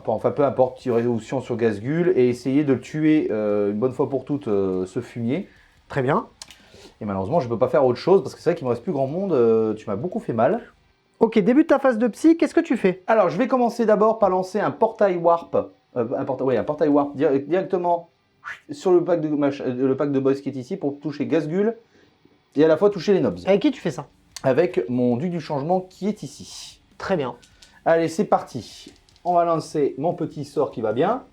enfin peu importe, tirer option sur Gazghoul et essayer de le tuer une bonne fois pour toutes ce fumier. Très bien. Et malheureusement je ne peux pas faire autre chose parce que c'est vrai qu'il ne me reste plus grand monde, tu m'as beaucoup fait mal. Ok, début de ta phase de psy, qu'est-ce que tu fais? Alors, je vais commencer d'abord par lancer un portail warp. Un portail warp directement sur le pack de boys qui est ici pour toucher Gazgul et à la fois toucher les nobs. Avec qui tu fais ça? Avec mon duc du changement qui est ici. Très bien. Allez, c'est parti. On va lancer mon petit sort qui va bien.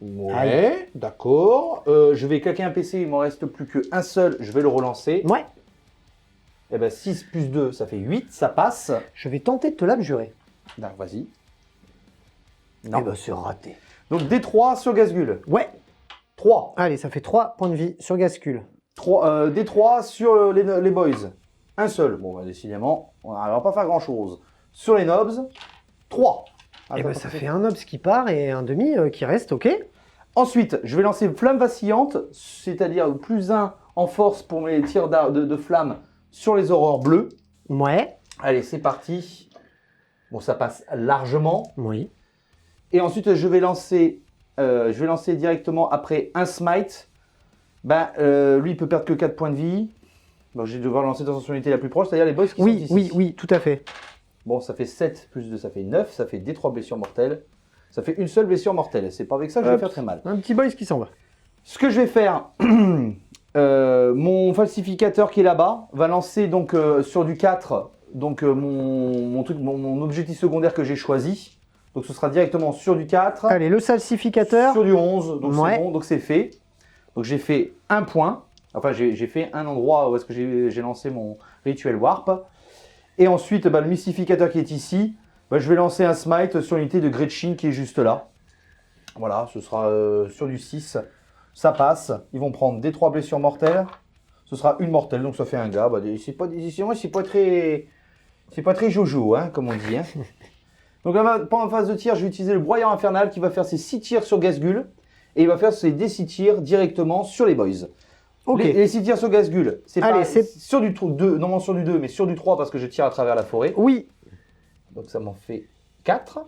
Ouais, Allez. d'accord. Je vais claquer un PC, il m'en reste plus qu'un seul, je vais le relancer. Ouais. Et ben 6 plus 2, ça fait 8, ça passe. Je vais tenter de te l'abjurer. Non, vas-y. Eh ben, c'est raté. Donc D3 sur Gazgul. Ouais. 3. Allez, ça fait 3 points de vie sur Gascule. D3 sur les boys. Un seul. Bon, bah, décidément, on n'arrivera pas à faire grand-chose. Sur les nobs, 3. Et ben, ça fait un obs qui part et un demi qui reste, ok. Ensuite, je vais lancer Flamme Vacillante, c'est-à-dire plus 1 en force pour mes tirs de flamme sur les aurores bleues. Ouais. Allez, c'est parti. Bon, ça passe largement. Oui. Et ensuite, je vais lancer directement après un smite. Ben, lui, il peut perdre que 4 points de vie. Donc, je vais devoir lancer dans son unité la plus proche, c'est-à-dire les boss qui sont ici. Oui, tout à fait. Bon, ça fait 7 plus 2, ça fait 9. Ça fait des 3 blessures mortelles. Ça fait une seule blessure mortelle. C'est pas avec ça que je vais faire très mal. Un petit boys qui s'en va. Ce que je vais faire, mon falsificateur qui est là-bas va lancer donc sur du 4 donc, mon objectif secondaire que j'ai choisi. Donc ce sera directement sur du 4. Allez, le falsificateur. Sur du 11, donc Ouais. c'est bon, donc c'est fait. Donc j'ai fait un point. Enfin, j'ai fait un endroit où est-ce que j'ai lancé mon rituel warp. Et ensuite, bah, le mystificateur qui est ici, bah, je vais lancer un smite sur l'unité de Gretchen qui est juste là. Voilà, ce sera sur du 6. Ça passe. Ils vont prendre des 3 blessures mortelles. Ce sera une mortelle, donc ça fait un gars. Bah, c'est pas très jojo, hein, comme on dit. Hein. Donc là, pendant la phase de tir, je vais utiliser le broyeur infernal qui va faire ses 6 tirs sur Gazgul. Et il va faire ses 6 tirs directement sur les boys. Ok. Les 6 tirs sur Gazgul, c'est Allez, pas c'est- sur du 2, non sur du 2, mais sur du 3 parce que je tire à travers la forêt. Oui. Donc ça m'en fait 4.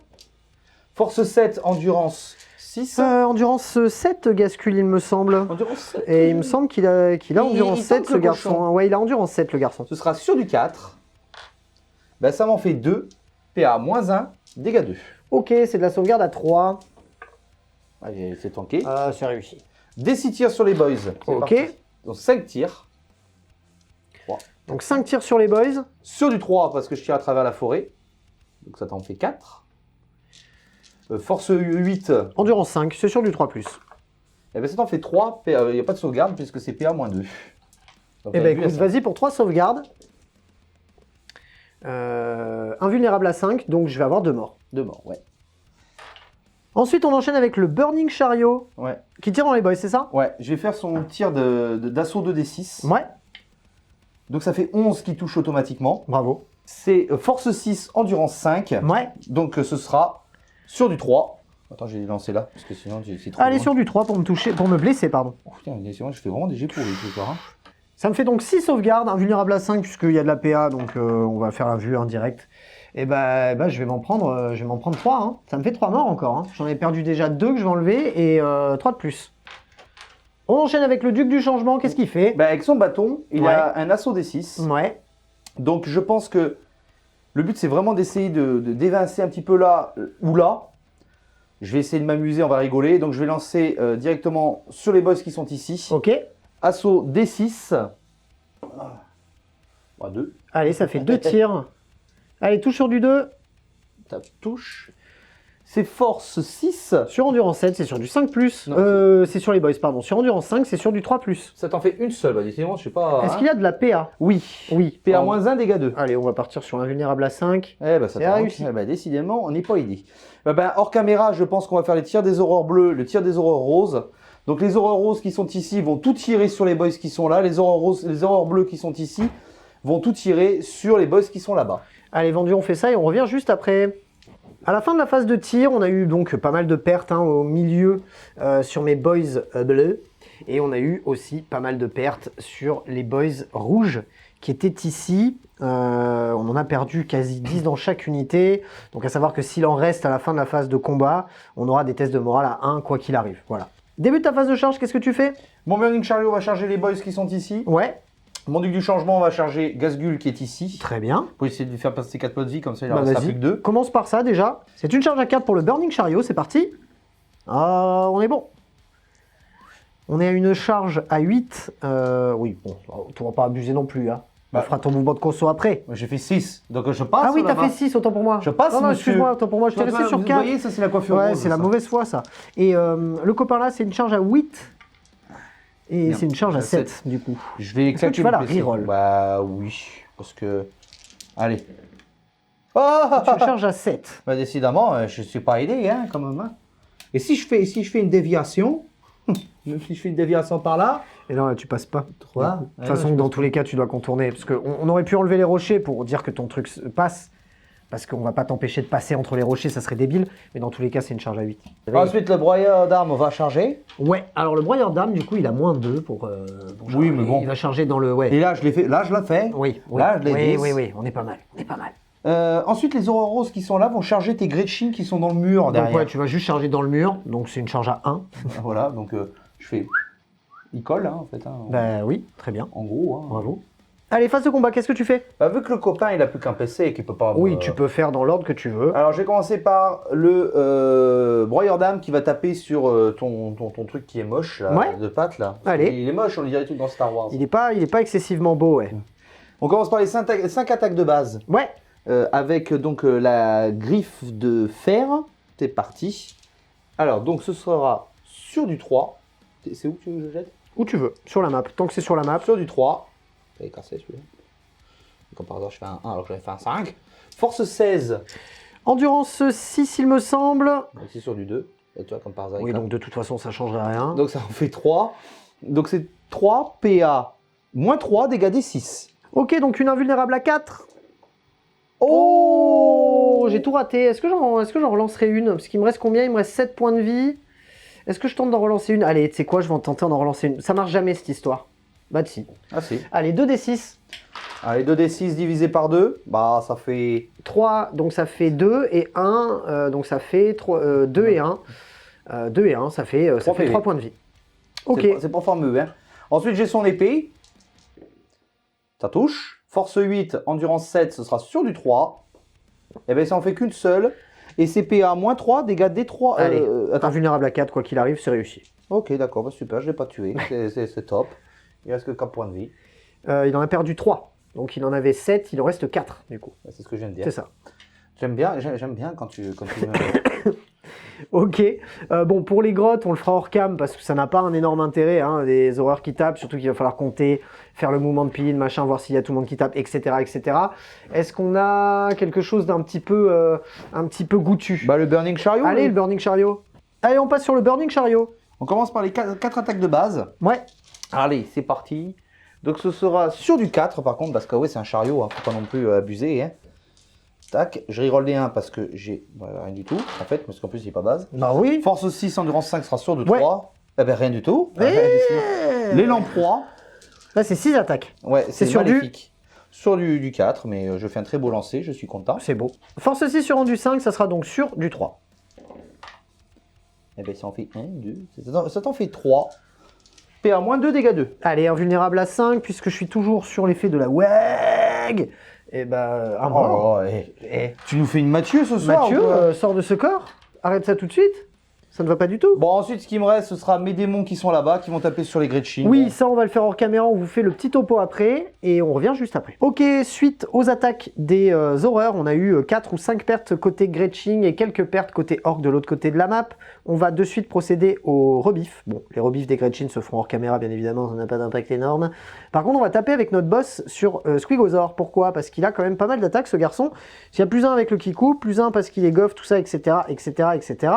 Force 7, endurance 6. Endurance 7, Gascule, il me semble. Endurance 7. Et il me semble qu'il a endurance il 7, tente ce le garçon. cochon. Ouais, il a endurance 7, le garçon. Ce sera sur du 4. Ben, ça m'en fait 2. PA moins 1, dégâts 2. Ok, c'est de la sauvegarde à 3. Allez, c'est tanké. C'est réussi. Des 6 tirs sur les boys. C'est Ok. parti. Donc 5 tirs. Donc 5 tirs sur les boys. Sur du 3 parce que je tire à travers la forêt. Donc ça t'en fait 4. Force 8. Endurance 5, c'est sur du 3+. Eh ben, ça t'en fait 3. Il n'y a pas de sauvegarde puisque c'est PA moins 2. Donc, Eh on a ben vu écoute, ça. vas-y pour 3 sauvegardes. Invulnérable à 5, donc je vais avoir 2 morts. 2 morts, ouais. Ensuite, on enchaîne avec le Burning Chariot, Ouais. qui tire dans les boys, c'est ça? Ouais, je vais faire son tir d'assaut 2d6. Ouais, Donc ça fait 11 qui touche automatiquement. bravo. C'est force 6, endurance 5. Ouais, Donc ce sera sur du 3. Attends, je vais lancé là, parce que sinon c'est trop allez loin. sur du 3 pour me blesser, pardon. Oh, putain, sinon, je fais vraiment des jets pourris ce soir. Hein. Ça me fait donc 6 sauvegardes, invulnérable à 5, puisqu'il y a de la PA, donc on va faire la vue indirecte. Et bah, je vais m'en prendre 3, hein. Ça me fait 3 morts encore, hein. J'en ai perdu déjà 2 que je vais enlever, et 3 de plus. On enchaîne avec le Duc du Changement, qu'est-ce qu'il fait? Bah, avec son bâton, il Ouais. a un assaut D6. Ouais, Donc je pense que le but c'est vraiment d'essayer d'évincer un petit peu là ou là. Je vais essayer de m'amuser, on va rigoler. Donc je vais lancer directement sur les boss qui sont ici. ok. Assaut D6. 2. Allez, ça fait 2 tirs. Allez, touche sur du 2. Ça touche. C'est force 6. Sur Endurance 7, c'est sur du 5+. Non, C'est sur les boys, pardon. Sur Endurance 5, c'est sur du 3+. Ça t'en fait une seule. Bah, décidément, je sais pas. Est-ce qu'il y a de la PA? Oui. Oui. PA moins 1, dégâts 2. Allez, on va partir sur l'invulnérable à 5. Eh ben, ça C'est t'a réussi. Eh ben, décidément, on n'est pas aidé. Hors caméra, je pense qu'on va faire les tirs des aurores bleues, le tir des aurores roses. Donc les aurores roses qui sont ici vont tout tirer sur les boys qui sont là. Les aurores bleues qui sont ici vont tout tirer sur les boys qui sont là-bas. Allez, vendu, on fait ça et on revient juste après. À la fin de la phase de tir, on a eu donc pas mal de pertes hein, au milieu sur mes boys bleus. Et on a eu aussi pas mal de pertes sur les boys rouges qui étaient ici. On en a perdu quasi 10 dans chaque unité. Donc à savoir que s'il en reste à la fin de la phase de combat, on aura des tests de morale à 1 quoi qu'il arrive. Voilà. Début de ta phase de charge, qu'est-ce que tu fais? Mon Burning Chariot va charger les boys qui sont ici. Ouais, Mon duc du changement, on va charger Gazgul qui est ici. Très bien. Pour essayer de lui faire passer 4 points de vie, comme ça il en Bah, restera vas-y. plus que 2. Commence par ça déjà. C'est une charge à 4 pour le Burning Chariot, c'est parti. Ah, on est bon. On est à une charge à 8. Oui, bon, tu vas pas abuser non plus. Hein. Bah. On fera ton mouvement de conso après. Moi, j'ai fait 6, donc je passe. Ah oui, t'as là-bas. fait 6, autant pour moi. Je passe, Non, non, monsieur. excuse-moi, autant pour moi. Je t'ai resté sur 4. Vous voyez, ça c'est la coiffure Ouais, rose, c'est la ça. mauvaise foi ça. Et le copain là, c'est une charge à 8. Et Merde, c'est une charge à à 7 du coup. Je vais Est-ce que tu vas la calculer le PC. reroll? Bah oui, parce que... Allez. Oh Tu charges à 7. Bah décidément, je suis pas aidé, hein, quand même. Hein. Et si je fais une déviation, même si je fais une déviation par là, Et non, là, tu passes pas. 3. De toute façon, dans tous les cas, tu dois contourner. Parce qu'on aurait pu enlever les rochers pour dire que ton truc passe. Parce qu'on va pas t'empêcher de passer entre les rochers, ça serait débile. Mais dans tous les cas, c'est une charge à 8. Ensuite, le broyeur d'armes va charger. Ouais, alors le broyeur d'armes, du coup, il a moins 2 pour Oui, charger. mais bon. Il va charger dans le... Ouais. Et là, je l'ai fait. Là, je l'ai fait. Oui, oui, Là, je l'ai oui, 10. oui, oui, on est pas mal. On est pas mal. Ensuite, les aurores roses qui sont là vont charger tes Gretchen qui sont dans le mur Donc derrière. ouais, tu vas juste charger dans le mur. Donc c'est une charge à 1. Voilà, donc je fais... Il colle, hein, en fait. Hein, Bah oui, très bien. en gros. Hein. Bravo. Allez, phase de combat, qu'est-ce que tu fais? Bah, vu que le copain, il a plus qu'un PC et qu'il peut pas... Oui, tu peux faire dans l'ordre que tu veux. Alors, je vais commencer par le broyeur d'âme qui va taper sur ton truc qui est moche, là, Ouais. de pattes, là. Allez. Il est moche, on le dirait tout dans Star Wars. Il est pas excessivement beau, ouais. On commence par les 5 attaques de base. Ouais. Avec donc la griffe de fer. C'est parti. Alors, donc, ce sera sur du 3. C'est où que tu veux que je jette? Où tu veux, sur la map. Tant que c'est sur la map. Sur du 3. Ça est cassé, celui-là. Comme par hasard, je fais un 1 alors que j'avais fait un 5. Force 16. Endurance 6, il me semble. C'est sur du 2. Et tu vois, comme par hasard. Oui, donc de toute façon, ça changerait rien. Donc ça en fait 3. Donc c'est 3 PA. Moins 3, dégâts des 6. Ok, donc une invulnérable à 4. Oh, j'ai tout raté. Est-ce que j'en relancerai une? Parce qu'il me reste combien? Il me reste 7 points de vie. Est-ce que je tente d'en relancer une? Allez, tu sais quoi, je vais en tenter d'en relancer une. Ça marche jamais cette histoire. Bah si. Ah si. Allez, 2d6. Allez, 2d6 divisé par 2. Bah ça fait... 3, donc ça fait 2 et 1, donc ça fait 3, 2 et 1. 2 et 1, ça fait 3 PV. 3 points de vie. Ok. C'est pas fameux. Hein. Ensuite j'ai son épée. Ça touche. Force 8, endurance 7, ce sera sur du 3. Et bien ça en fait qu'une seule. Et c'est PA moins 3, dégâts des 3. Allez, attends. invulnérable à 4, quoi qu'il arrive, c'est réussi. Ok, d'accord, bah, super, je l'ai pas tué. C'est top. Il reste que 4 points de vie. Il en a perdu 3. Donc il en avait 7, il en reste 4 du coup. C'est ce que je viens de dire. C'est ça. J'aime bien quand tu me... Ok. Bon, pour les grottes, on le fera hors cam parce que ça n'a pas un énorme intérêt. Hein, des horreurs qui tapent, surtout qu'il va falloir compter, faire le mouvement de pile, machin, voir s'il y a tout le monde qui tape, etc. etc. Est-ce qu'on a quelque chose d'un petit peu goûtu? Bah le Burning Chariot. Allez, oui. le Burning Chariot. Allez, on passe sur le Burning Chariot. On commence par les 4 attaques de base. Ouais. Allez, c'est parti. Donc ce sera sur du 4 par contre, parce que ouais, c'est un chariot, hein, faut pas non plus abuser. Hein. Tac, je reroll les 1 parce que j'ai rien du tout, en fait, parce qu'en plus il n'est pas base. Bah oui. Force 6, endurance 5 sera sur de Ouais. 3. Eh ben rien du tout. Eh L'élan proie, Là, c'est 6 attaques. ouais, c'est sur du- maléfique. Sur du 4, mais je fais un très beau lancer, je suis content. C'est beau. Force 6 sur rendu 5, ça sera donc sur du 3. Eh ben ça en fait 1, 2, ça t'en fait 3. PA moins 2, dégâts 2. Allez, invulnérable à 5, puisque je suis toujours sur l'effet de la WAG. Et bah, un mort. Oh, eh. Eh. Tu nous fais une Mathieu ce soir Mathieu, ou quoi sors de ce corps. Arrête ça tout de suite. Ça ne va pas du tout. Bon, ensuite, ce qui me reste, ce sera mes démons qui sont là-bas, qui vont taper sur les Gretchen. Oui, ça on va le faire hors caméra, on vous fait le petit topo après et on revient juste après. Ok, suite aux attaques des horreurs, on a eu 4 ou 5 pertes côté Gretchen et quelques pertes côté orc de l'autre côté de la map. On va de suite procéder aux rebifs. Bon, les rebifs des Gretchen se feront hors caméra bien évidemment, ça n'a pas d'impact énorme. Par contre, on va taper avec notre boss sur Squigosaur. Pourquoi? Parce qu'il a quand même pas mal d'attaques ce garçon. S'il y a plus 1 avec le Kiku, plus 1 parce qu'il est goff, tout ça, etc. etc. etc.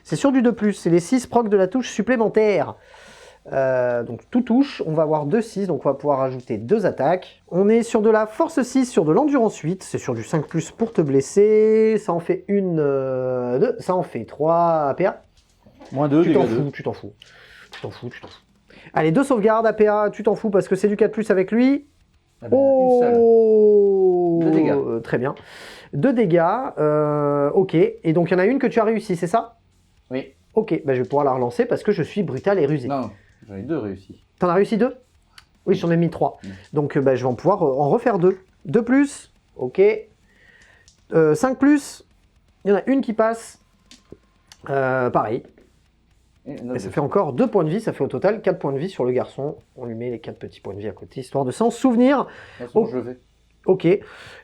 C'est sur du 2+, c'est les 6 procs de la touche supplémentaire. Donc tout touche, on va avoir 2-6, donc on va pouvoir rajouter 2 attaques. On est sur de la force 6, sur de l'endurance 8, c'est sur du 5+, pour te blesser. Ça en fait 2, ça en fait 3 APA. Moins 2, Tu t'en dégâts 2. fous, tu t'en fous. Tu t'en fous, tu t'en fous. Allez, 2 sauvegardes APA, tu t'en fous parce que c'est du 4+, avec lui. Ah ben, une seule. Oh, 2 dégâts. Très bien. 2 dégâts, ok. Et donc il y en a une que tu as réussi, c'est ça? Oui. Ok, bah je vais pouvoir la relancer parce que je suis brutal et rusé. Non, j'en ai 2 réussis. T'en as réussi 2? Oui, j'en ai mis 3. Donc je vais en pouvoir en refaire 2. 2 plus, ok. 5 plus, il y en a une qui passe. Pareil. Et ça fait encore 2 points de vie, ça fait au total 4 points de vie sur le garçon. On lui met les 4 petits points de vie à côté, histoire de s'en souvenir. De toute façon, je vais. Ok.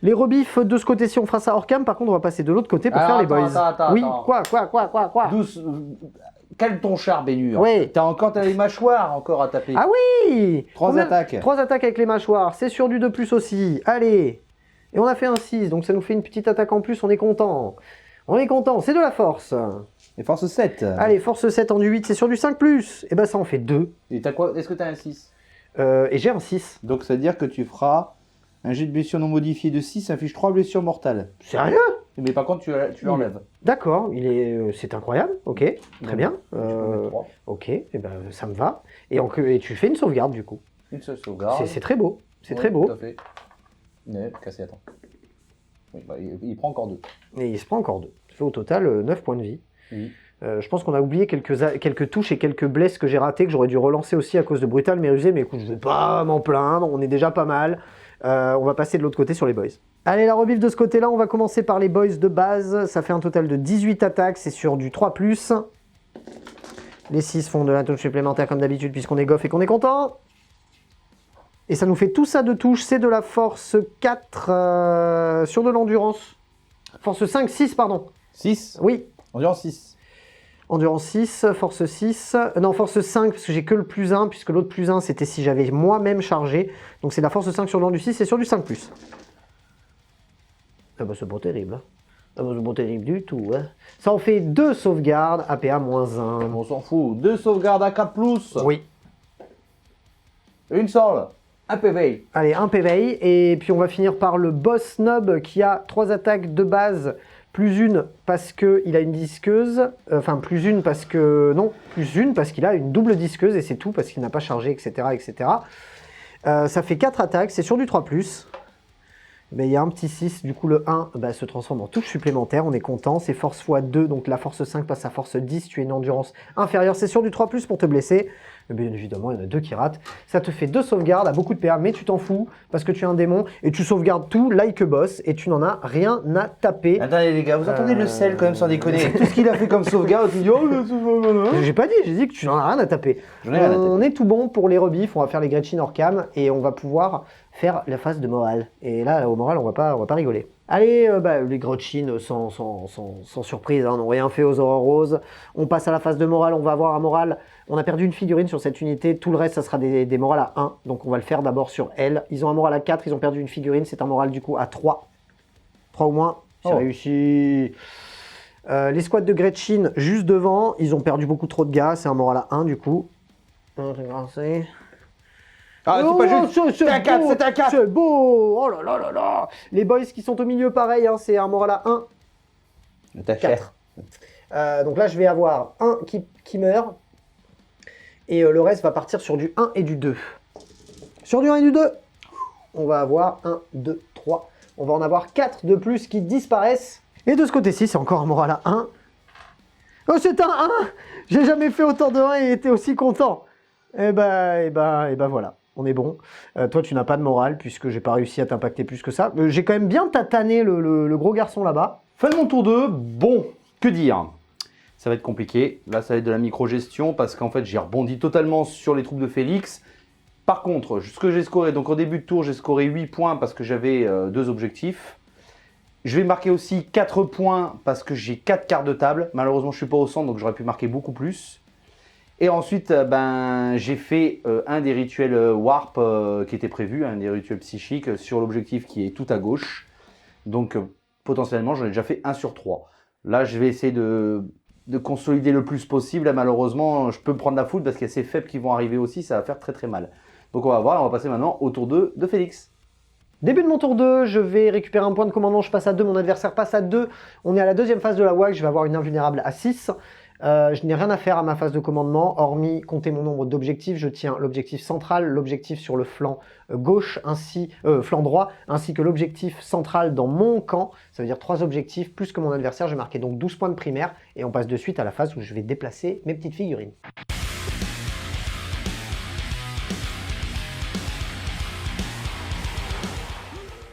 Les rebifs de ce côté-ci, on fera ça hors cam. Par contre, on va passer de l'autre côté pour faire les boys. Attends. Quoi Douce. Calme ton char, Bénur. Oui. T'as les mâchoires encore à taper. Ah oui 3 attaques. 3 attaques avec les mâchoires. C'est sur du 2 plus aussi. Allez. Et on a fait un 6, donc ça nous fait une petite attaque en plus. On est content. On est content. C'est de la force. Et force 7. Allez, force 7 en du 8, c'est sur du 5 plus. Et ben ça en fait 2. Et t'as quoi? Est-ce que t'as un 6? Et j'ai un 6. Donc ça veut dire que tu feras un jet de blessure non modifié de 6, inflige 3 blessures mortales. Sérieux? Mais par contre, tu l'enlèves. D'accord, c'est incroyable. Ok, très bien. Tu peux mettre 3. Ok, et ben ça me va. Et tu fais une sauvegarde du coup. Une seule sauvegarde. C'est très beau. C'est Ouais, très beau. Tout à fait. Mais cassé, attends. Oui, bah, il prend encore 2. Et il se prend encore 2. Ça fait au total 9 points de vie. Oui. Je pense qu'on a oublié quelques touches et quelques blesses que j'ai ratées, que j'aurais dû relancer aussi à cause de Brutal Mérusé, mais écoute, je vais pas m'en plaindre, on est déjà pas mal. On va passer de l'autre côté sur les boys. Allez, la rebif de ce côté-là, on va commencer par les boys de base. Ça fait un total de 18 attaques, c'est sur du 3+. Les 6 font de la touche supplémentaire comme d'habitude, puisqu'on est goff et qu'on est content. Et ça nous fait tout ça de touche, c'est de la force 4 sur de l'endurance. Force 5, 6, pardon. 6. Oui. Endurance 6. Endurance 6, force 6, non force 5 parce que j'ai que le plus 1 puisque l'autre plus 1 c'était si j'avais moi-même chargé. Donc c'est la force 5 sur le du 6 et sur du 5+. Ah bah c'est pas terrible. Hein. Ah bah c'est pas terrible du tout. Hein. Ça en fait 2 sauvegardes, APA-1. On s'en fout. 2 sauvegardes à 4+. Oui. Une seule. Un PV. Allez, un PV et puis on va finir par le boss snob qui a 3 attaques de base. Plus une parce qu'il a une disqueuse, enfin plus une parce que, non, plus une parce qu'il a une double disqueuse et c'est tout parce qu'il n'a pas chargé, etc. etc. Ça fait 4 attaques, c'est sur du 3+. Mais il y a un petit 6, du coup le 1 se transforme en touche supplémentaire, on est content, c'est force x2, donc la force 5 passe à force 10, tu as une endurance inférieure, c'est sur du 3+, pour te blesser. Et bien évidemment, il y en a 2 qui ratent. Ça te fait 2 sauvegardes à beaucoup de PA, mais tu t'en fous parce que tu es un démon et tu sauvegardes tout like a boss et tu n'en as rien à taper. Attendez les gars, vous entendez le sel quand même sans déconner. Tout ce qu'il a fait comme sauvegarde, tu dis oh le sauvegarde. J'ai pas dit, j'ai dit que tu n'en as rien à taper. On est tout bon pour les rebifs, on va faire les Gretchen hors cam et on va pouvoir faire la phase de morale. Et là, au moral, on va pas rigoler. Allez, les Gretchen sans surprise, hein, n'ont rien fait aux Aurores Roses. On passe à la phase de morale, on va avoir un moral. On a perdu une figurine sur cette unité, tout le reste, ça sera des morales à 1. Donc on va le faire d'abord sur elle. Ils ont un moral à 4, ils ont perdu une figurine, c'est un moral du coup à 3. 3 ou moins, c'est réussi. Les squads de Gretchen juste devant, ils ont perdu beaucoup trop de gars, c'est un moral à 1 du coup. Ah, c'est pas juste, c'est un 4, c'est un 4. C'est beau, oh là là là là. Les boys qui sont au milieu, pareil, hein, c'est un moral à 1. 4. Donc là, je vais avoir un qui meurt. Et le reste va partir sur du 1 et du 2. Sur du 1 et du 2, on va avoir 1, 2, 3. On va en avoir 4 de plus qui disparaissent. Et de ce côté-ci, c'est encore un moral à 1. Oh, c'est un 1. J'ai jamais fait autant de 1 et été aussi content. Et voilà. On est bon. Toi, tu n'as pas de morale puisque j'ai pas réussi à t'impacter plus que ça. J'ai quand même bien tatané le gros garçon là-bas. Fin de mon tour 2. Bon, que dire? Ça va être compliqué. Là, ça va être de la micro-gestion parce qu'en fait, j'ai rebondi totalement sur les troupes de Félix. Par contre, ce que j'ai scoré, donc en début de tour, j'ai scoré 8 points parce que j'avais 2 objectifs. Je vais marquer aussi 4 points parce que j'ai 4 cartes de table. Malheureusement, je ne suis pas au centre, donc j'aurais pu marquer beaucoup plus. Et ensuite, j'ai fait un des rituels Warp qui était prévu, un des rituels psychiques sur l'objectif qui est tout à gauche. Donc, potentiellement, j'en ai déjà fait 1 sur 3. Là, je vais essayer de consolider le plus possible. Là, malheureusement, je peux me prendre la foudre parce qu'il y a ces faibles qui vont arriver aussi. Ça va faire très très mal. Donc, on va voir. On va passer maintenant au tour 2 de Félix. Début de mon tour 2, je vais récupérer un point de commandement. Je passe à 2. Mon adversaire passe à 2. On est à la deuxième phase de la WAG. Je vais avoir une invulnérable à 6. Je n'ai rien à faire à ma phase de commandement, hormis compter mon nombre d'objectifs. Je tiens l'objectif central, l'objectif sur le flanc gauche, flanc droit, ainsi que l'objectif central dans mon camp. Ça veut dire 3 objectifs, plus que mon adversaire. J'ai marqué donc 12 points de primaire. Et on passe de suite à la phase où je vais déplacer mes petites figurines.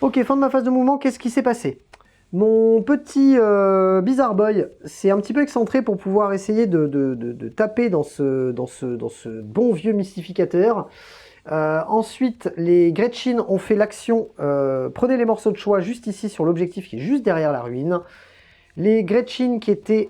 Ok, fin de ma phase de mouvement, qu'est-ce qui s'est passé? Mon petit Bizarre Boy s'est un petit peu excentré pour pouvoir essayer de taper dans ce bon vieux mystificateur. Ensuite, les Gretchen ont fait l'action prenez les morceaux de choix juste ici sur l'objectif qui est juste derrière la ruine. Les Gretchen qui étaient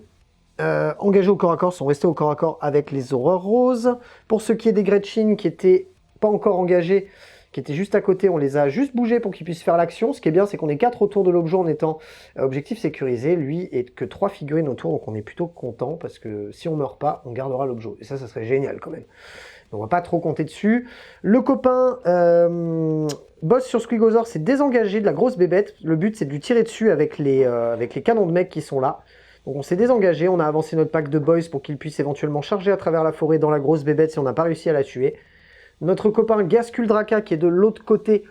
engagés au corps à corps sont restés au corps à corps avec les horreurs roses. Pour ce qui est des Gretchen qui étaient pas encore engagés, qui étaient juste à côté, on les a juste bougés pour qu'ils puissent faire l'action. Ce qui est bien, c'est qu'on est 4 autour de l'objet en étant objectif sécurisé. Lui est que 3 figurines autour, donc on est plutôt content parce que si on meurt pas, on gardera l'objet. Et ça serait génial quand même. On va pas trop compter dessus. Le copain boss sur Squigozor s'est désengagé de la grosse bébête. Le but, c'est de lui tirer dessus avec les canons de mecs qui sont là. Donc on s'est désengagé, on a avancé notre pack de boys pour qu'il puisse éventuellement charger à travers la forêt dans la grosse bébête si on n'a pas réussi à la tuer. Notre copain Gaskuldraka, qui est de l'autre côté,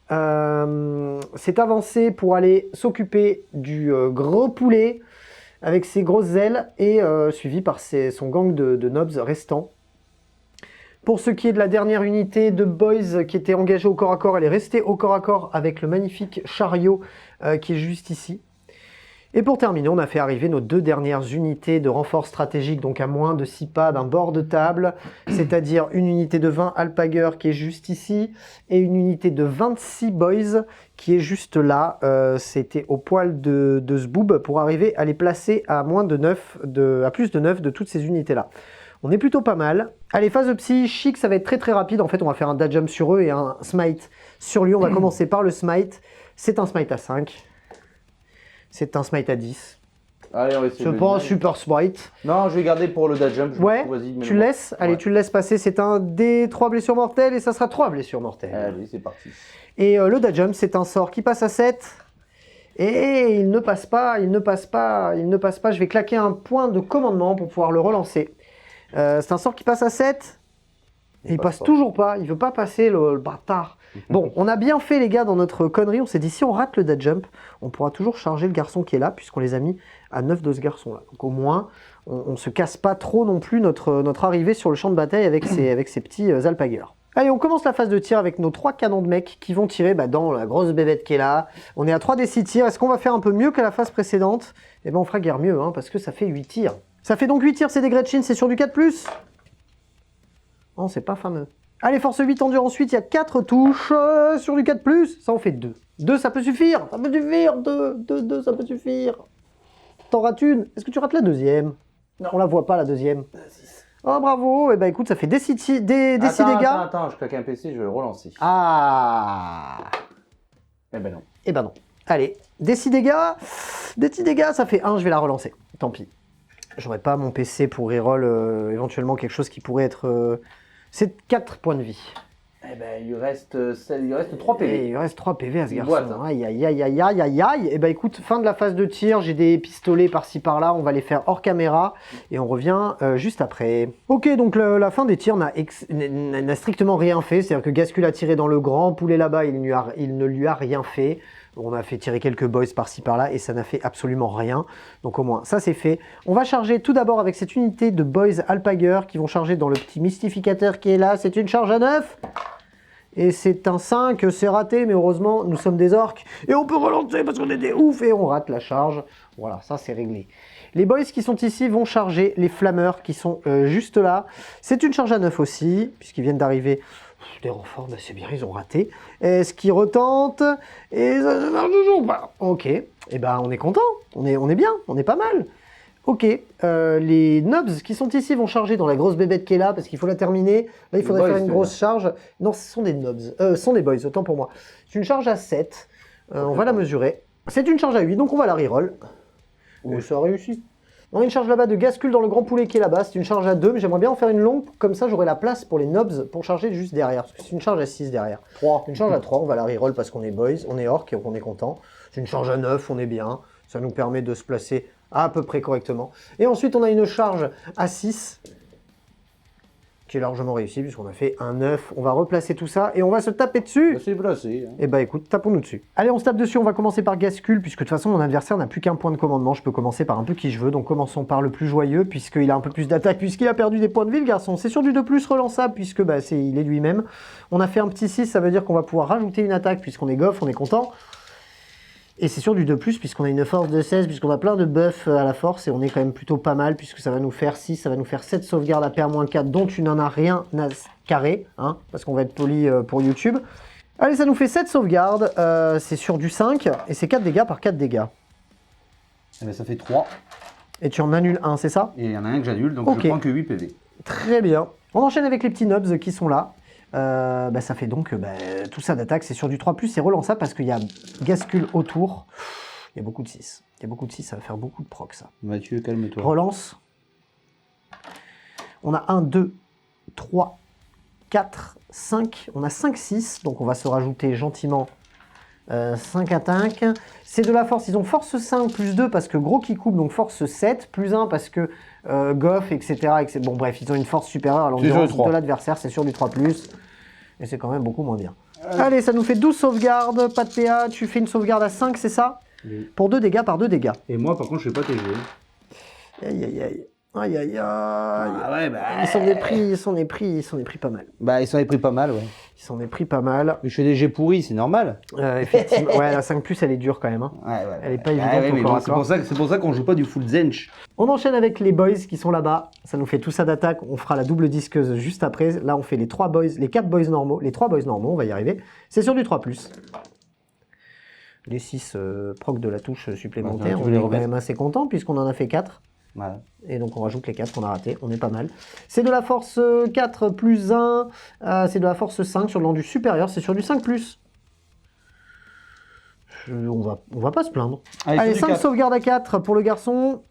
s'est avancé pour aller s'occuper du gros poulet avec ses grosses ailes et suivi par son gang de nobs restants. Pour ce qui est de la dernière unité de boys qui était engagée au corps à corps, elle est restée au corps à corps avec le magnifique chariot qui est juste ici. Et pour terminer, on a fait arriver nos 2 dernières unités de renfort stratégique, donc à moins de 6 pas d'un bord de table, c'est-à-dire une unité de 20 Alpager qui est juste ici, et une unité de 26 Boys qui est juste là. C'était au poil de ce boob pour arriver à les placer à moins de 9, à plus de 9 de toutes ces unités-là. On est plutôt pas mal. Allez, phase de psy, chic, ça va être très très rapide. En fait, on va faire un dash jump sur eux et un smite sur lui. On va commencer par le smite. C'est un smite à 5. C'est un smite à 10. Allez, on va essayer. C'est pas un super smite. Non, je vais garder pour le dash jump. Ouais, tu le laisses. Allez, tu le laisses passer. C'est un des 3 blessures mortelles et ça sera 3 blessures mortelles. Allez, c'est parti. Et le dash jump, c'est un sort qui passe à 7. Et il ne passe pas, il ne passe pas, il ne passe pas. Je vais claquer un point de commandement pour pouvoir le relancer. C'est un sort qui passe à 7. Et il passe toujours pas. Il veut pas passer le bâtard. Bon, on a bien fait les gars dans notre connerie. On s'est dit si on rate le dash jump, on pourra toujours charger le garçon qui est là puisqu'on les a mis à 9 de ce garçon là. Donc au moins, on se casse pas trop non plus notre arrivée sur le champ de bataille avec ces petits alpagers. Allez, on commence la phase de tir avec nos 3 canons de mecs qui vont tirer dans la grosse bébête qui est là. On est à 3 des 6 tirs. Est-ce qu'on va faire un peu mieux que la phase précédente? Eh ben on fera guère mieux, hein, parce que ça fait 8 tirs. Ça fait donc 8 tirs, c'est des Gretchen, c'est sur du 4+. Non, c'est pas fameux. Allez, force 8 endure ensuite, il y a 4 touches sur du 4+. Ça en fait 2. 2, ça peut suffire. Ça peut suffire. 2, ça peut suffire. T'en rates une. Est-ce que tu rates la deuxième? Non. On la voit pas, la deuxième. Oh, bravo. Eh ben écoute, ça fait des 6 dégâts. Attends, je claque un PC, je vais le relancer. Ah. Eh ben non. Eh ben non. Allez, des 6 dégâts. Des petits dégâts, ça fait 1, je vais la relancer. Tant pis. J'aurais pas mon PC pour reroll éventuellement quelque chose qui pourrait être... C'est 4 points de vie. Eh ben, il reste 3 PV. Et il reste 3 PV à ce garçon. Boîte, hein. Aïe, aïe, aïe, aïe, aïe, aïe, aïe. Et ben écoute, fin de la phase de tir. J'ai des pistolets par-ci par-là. On va les faire hors caméra. Et on revient juste après. Ok, donc la fin des tirs n'a strictement rien fait. C'est-à-dire que Gaskul a tiré dans le grand poulet là-bas. Il ne lui a rien fait. On a fait tirer quelques boys par-ci par-là et ça n'a fait absolument rien. Donc au moins, ça c'est fait. On va charger tout d'abord avec cette unité de boys Alpager qui vont charger dans le petit mystificateur qui est là. C'est une charge à 9. Et c'est un 5, c'est raté, mais heureusement, nous sommes des orques. Et on peut relancer parce qu'on est des oufs et on rate la charge. Voilà, ça c'est réglé. Les boys qui sont ici vont charger les flammeurs qui sont juste là. C'est une charge à 9 aussi, puisqu'ils viennent d'arriver. Des renforts, ben c'est bien, ils ont raté. Est-ce qu'ils retentent? Et ça ne marche toujours pas. Ok, et ben on est content, on est bien, on est pas mal. Ok, les nobs qui sont ici vont charger dans la grosse bébête qui est là, parce qu'il faut la terminer. Là, il faudrait faire une grosse charge. Non, ce sont des nobs, ce sont des boys, autant pour moi. C'est une charge à 7, on va la mesurer. C'est une charge à 8, donc on va la reroll. Oui, ça a réussi. On a une charge là-bas de Gaskul dans le grand poulet qui est là-bas. C'est une charge à 2, mais j'aimerais bien en faire une longue. Comme ça, j'aurai la place pour les nobs pour charger juste derrière. Parce que c'est une charge à 6 derrière. 3. Une charge à 3, on va la reroll parce qu'on est boys, on est orc et on est content. C'est une charge à 9, on est bien. Ça nous permet de se placer à peu près correctement. Et ensuite, on a une charge à 6. qui est largement réussi puisqu'on a fait un 9. On va replacer tout ça et on va se taper dessus. C'est placé. Hein. Et bah écoute, tapons-nous dessus. Allez, on se tape dessus, on va commencer par Gascule, puisque de toute façon mon adversaire n'a plus qu'un point de commandement, je peux commencer par un peu qui je veux, donc commençons par le plus joyeux, puisqu'il a un peu plus d'attaque, puisqu'il a perdu des points de vie le garçon. C'est sur du 2+, relançable, puisque bah, il est lui-même. On a fait un petit 6, ça veut dire qu'on va pouvoir rajouter une attaque, puisqu'on est goff, on est content. Et c'est sur du 2+, puisqu'on a une force de 16, puisqu'on a plein de buffs à la force, et on est quand même plutôt pas mal, puisque ça va nous faire 6, ça va nous faire 7 sauvegardes à pair-4, dont tu n'en as rien à carré, hein, parce qu'on va être poli pour YouTube. Allez, ça nous fait 7 sauvegardes, c'est sur du 5, et c'est 4 dégâts par 4 dégâts. Eh ben, ça fait 3. Et tu en annules un, c'est ça? Et il y en a un que j'annule, donc Ok. je prends que 8 PV. Très bien. On enchaîne avec les petits nobs qui sont là. Ça fait donc tout ça d'attaque, c'est sur du 3+, c'est relançable parce qu'il y a Gascule autour. Il y a beaucoup de 6. Il y a beaucoup de 6, ça va faire beaucoup de proc ça. Mathieu, calme-toi. Relance. On a 1, 2, 3, 4, 5. On a 5, 6, donc on va se rajouter gentiment 5 attaques. C'est de la force, ils ont force 5 plus 2 parce que gros qui coupe, donc force 7, plus 1 parce que goff, etc., Bon bref, ils ont une force supérieure à l'endurance de l'adversaire, c'est sur du 3+. Et c'est quand même beaucoup moins bien. Allez, ça nous fait 12 sauvegardes, pas de PA, tu fais une sauvegarde à 5, c'est ça? Oui. Pour 2 dégâts par 2 dégâts. Et moi, par contre, je fais pas tes jeux. Aïe aïe aïe. Aïe aïe aïe. Ah ouais, bah... Ils s'en est pris pas mal. Bah, ils s'en est pris pas mal, ouais. Ils s'en est pris pas mal. Mais je fais des jets pourris, c'est normal. Effectivement, ouais, la 5+, elle est dure quand même. Hein. Ouais. Elle est pas évidente au corps à corps. C'est pour ça qu'on joue pas du full zench. On enchaîne avec les boys qui sont là-bas. Ça nous fait tout ça d'attaque. On fera la double disqueuse juste après. Là, on fait les 3 boys, les 4 boys normaux. Les 3 boys normaux, on va y arriver. C'est sur du 3+. Les 6 proc de la touche supplémentaire. Ouais, on est quand même assez content puisqu'on en a fait 4. Ouais. Et donc on rajoute les 4 qu'on a ratés, on est pas mal. C'est de la force 4 plus 1, c'est de la force 5 sur le l'endu supérieur, c'est sur du 5+. On va pas se plaindre. Allez 5 sauvegardes à 4 pour le garçon.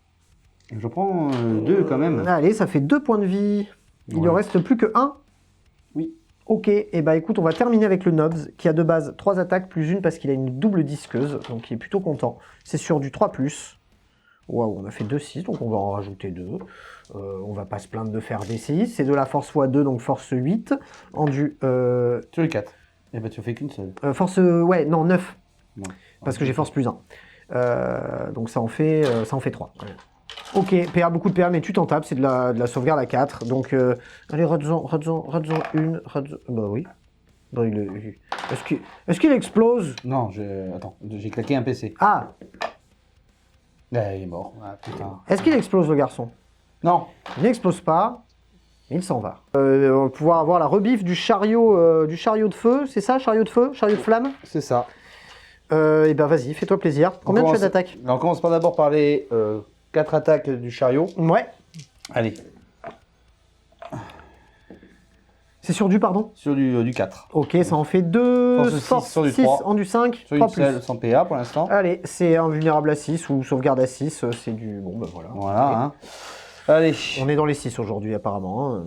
Je prends 2 quand même. Allez, ça fait 2 points de vie. Il ne reste plus que 1. Oui. Ok, et bah écoute, on va terminer avec le Nobs, qui a de base 3 attaques plus 1 parce qu'il a une double disqueuse, donc il est plutôt content. C'est sur du 3+. Waouh, on a fait 2 6, donc on va en rajouter 2. On va pas se plaindre de faire des 6. C'est de la force x2, donc force 8. Endu... Sur les 4. Et bah tu fais qu'une seule. Force... ouais, non, 9. Ouais. Parce que j'ai force plus 1. Donc ça en fait 3. Ouais. Ok, PA, beaucoup de PA, mais tu t'en tapes, c'est de la sauvegarde à 4. Donc, allez, rate-en une. Bah oui. Bah, est-ce qu'il explose? Non, attends, j'ai claqué un PC. Ah! Il est mort. Ah, putain. Est-ce qu'il explose, le garçon? Non. Il n'explose pas, il s'en va. On va pouvoir avoir la rebiffe du chariot de feu, c'est ça? Chariot de feu? Chariot de flamme? C'est ça. Et ben vas-y, fais-toi plaisir. Combien tu as d'attaques? On commence par d'abord par les 4 attaques du chariot. Ouais. Allez. C'est sur du, pardon? Sur du 4. Ok, ça en fait 2. Force 6 sur du 6 3. en du 5, Sur 3 une seule, sans PA pour l'instant. Allez, c'est invulnérable à 6 ou sauvegarde à 6, c'est du... Bon, ben voilà. Voilà, hein. Allez. On est dans les 6 aujourd'hui, apparemment. Hein.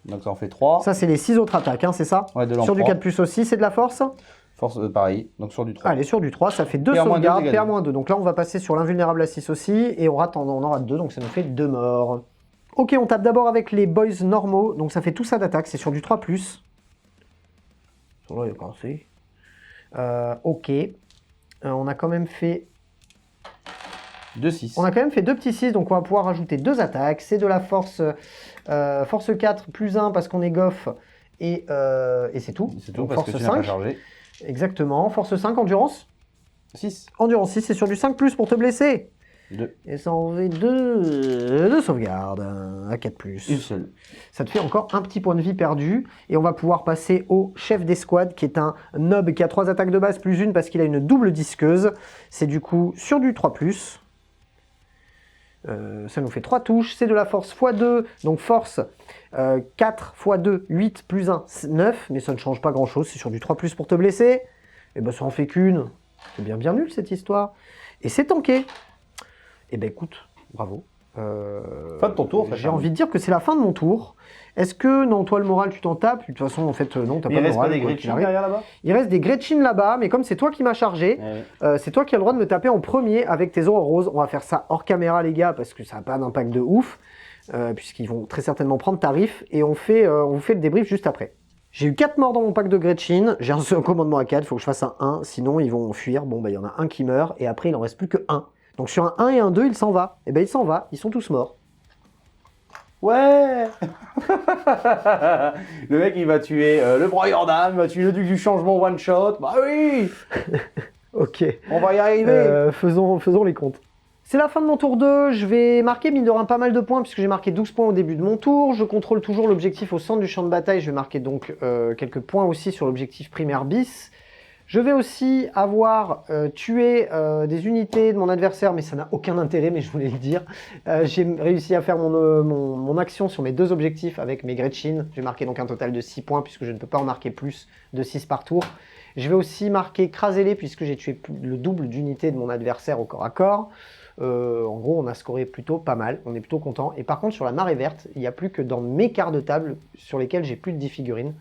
Donc ça en fait 3. Ça, c'est les 6 autres attaques, hein, c'est ça? Ouais, de sur du 4+ aussi, c'est de la force? Force, pareil, donc sur du 3. Allez, sur du 3, ça fait 2 PA-2, sauvegardes, dégâts. PA-2. Donc là, on va passer sur l'invulnérable à 6 aussi, et on en rate 2, donc ça nous fait 2 morts. Ok, on tape d'abord avec les boys normaux, donc ça fait tout ça d'attaque, c'est sur du 3+. Là, il est cassé. Ok. On a quand même fait... 2 6. On a quand même fait 2 petits 6, donc on va pouvoir rajouter 2 attaques. C'est de la force, force 4 plus 1 parce qu'on est goff, et c'est tout. C'est tout, Donc, parce force que tu n'as 5. pas chargé. Exactement. Force 5, endurance. 6. Endurance 6, c'est sur du 5+ pour te blesser. 2. Et ça en fait 2 sauvegardes à 4+. Une seule. Ça te fait encore un petit point de vie perdu. Et on va pouvoir passer au chef d'escouade, qui est un nob qui a 3 attaques de base plus 1 parce qu'il a une double disqueuse. C'est du coup sur du 3+. Ça nous fait 3 touches. C'est de la force x2, donc force 4 x2, 8 plus 1, 9. Mais ça ne change pas grand-chose, c'est sur du 3+ pour te blesser. Et ben ça en fait qu'une. C'est bien nul cette histoire. Et c'est tanké. Et ben écoute, bravo. Fin de ton tour. J'ai envie de dire que c'est la fin de mon tour. Est-ce que, non, toi le moral tu t'en tapes? De toute façon, en fait, non, t'as pas le moral. Il reste pas des Gretchen derrière là-bas? Il reste des Gretchen là-bas, mais comme c'est toi qui m'as chargé, c'est toi qui as le droit de me taper en premier avec tes auras roses. On va faire ça hors caméra, les gars, parce que ça n'a pas d'impact de ouf. puisqu'ils vont très certainement prendre tarif, et on vous fait le débrief juste après. J'ai eu 4 morts dans mon pack de Gretchen, j'ai un seul commandement à 4, il faut que je fasse un 1, sinon ils vont fuir. Bon, bah il y en a un qui meurt, et après il en reste plus que 1. Donc sur un 1 et un 2, il s'en va. Et ben il s'en va, ils sont tous morts. Ouais. Le mec, il va tuer le broyeur d'âme, il va tuer le duc du changement one shot. Bah oui. Ok. On va y arriver. Faisons les comptes. C'est la fin de mon tour 2, je vais marquer mine de rien pas mal de points puisque j'ai marqué 12 points au début de mon tour. Je contrôle toujours l'objectif au centre du champ de bataille, je vais marquer donc quelques points aussi sur l'objectif primaire bis. Je vais aussi avoir tué des unités de mon adversaire, mais ça n'a aucun intérêt, mais je voulais le dire. J'ai réussi à faire mon action sur mes 2 objectifs avec mes Gretchen. J'ai marqué donc un total de 6 points puisque je ne peux pas en marquer plus de 6 par tour. Je vais aussi marquer craser-les puisque j'ai tué le double d'unités de mon adversaire au corps à corps. En gros, on a scoré plutôt pas mal, on est plutôt content. Et par contre, sur la marée verte, il n'y a plus que dans mes quarts de table sur lesquels j'ai plus de 10 figurines.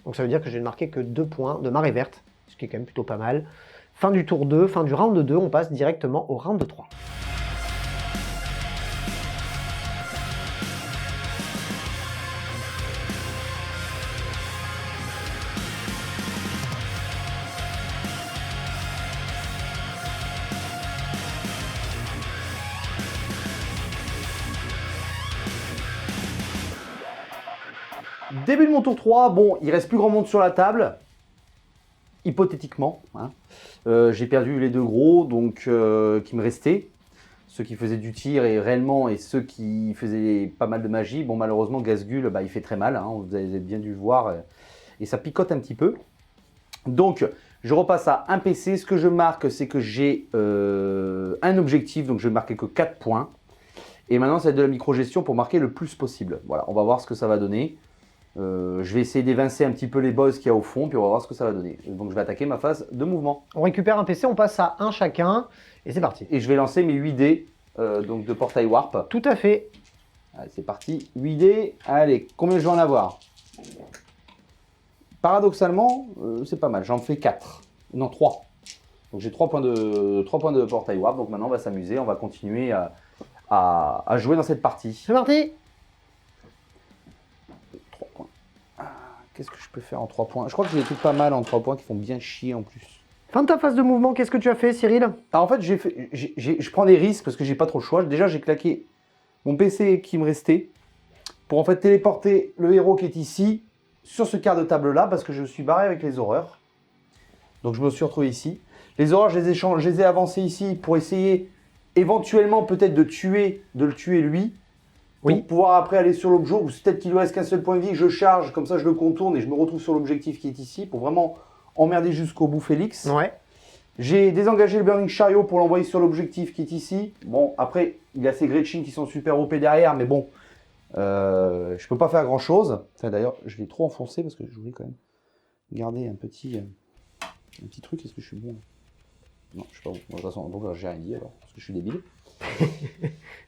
Donc ça veut dire que je vais ne marquer que 2 points de marée verte, ce qui est quand même plutôt pas mal. Fin du tour 2, fin du round 2, on passe directement au round 3. Début de mon tour 3, bon, il reste plus grand monde sur la table. Hypothétiquement, hein. J'ai perdu les 2 gros, donc qui me restaient. Ceux qui faisaient du tir et réellement, et ceux qui faisaient pas mal de magie. Bon, malheureusement, Gazgul, bah, il fait très mal, hein, vous avez bien dû le voir, et ça picote un petit peu. Donc, je repasse à un PC. Ce que je marque, c'est que j'ai un objectif, donc je vais marquer que 4 points. Et maintenant, c'est de la micro-gestion pour marquer le plus possible. Voilà, on va voir ce que ça va donner. Je vais essayer d'évincer un petit peu les boss qu'il y a au fond, puis on va voir ce que ça va donner. Donc je vais attaquer ma phase de mouvement. On récupère un PC, on passe à 1 chacun, et c'est parti. Et je vais lancer mes 8 dés donc de portail warp. Tout à fait. Allez, c'est parti, 8 dés. Allez, combien je vais en avoir? Paradoxalement, c'est pas mal, j'en fais 4. Non, 3. Donc j'ai 3 points de portail warp, donc maintenant on va s'amuser, on va continuer à jouer dans cette partie. C'est parti. Qu'est-ce que je peux faire en 3 points? Je crois que j'ai des trucs pas mal en 3 points qui font bien chier en plus. Fin de ta phase de mouvement, qu'est-ce que tu as fait, Cyril? Alors en fait, je prends des risques parce que j'ai pas trop le choix. Déjà, j'ai claqué mon PC qui me restait pour en fait téléporter le héros qui est ici sur ce quart de table là parce que je suis barré avec les horreurs. Donc je me suis retrouvé ici. Les horreurs, je les ai avancées ici pour essayer éventuellement peut-être de le tuer lui. Pour pouvoir après aller sur l'objet, ou peut-être qu'il lui reste qu'un seul point de vie, je charge, comme ça je le contourne et je me retrouve sur l'objectif qui est ici pour vraiment emmerder jusqu'au bout Félix. Ouais. J'ai désengagé le Burning Chariot pour l'envoyer sur l'objectif qui est ici. Bon, après, il y a ces Gretchen qui sont super OP derrière, mais bon, je peux pas faire grand chose. Enfin, d'ailleurs, je l'ai trop enfoncé parce que je voulais quand même garder un petit truc. Est-ce que je suis bon? Non, je suis pas bon. De toute façon, donc j'ai rien dit alors, parce que je suis débile.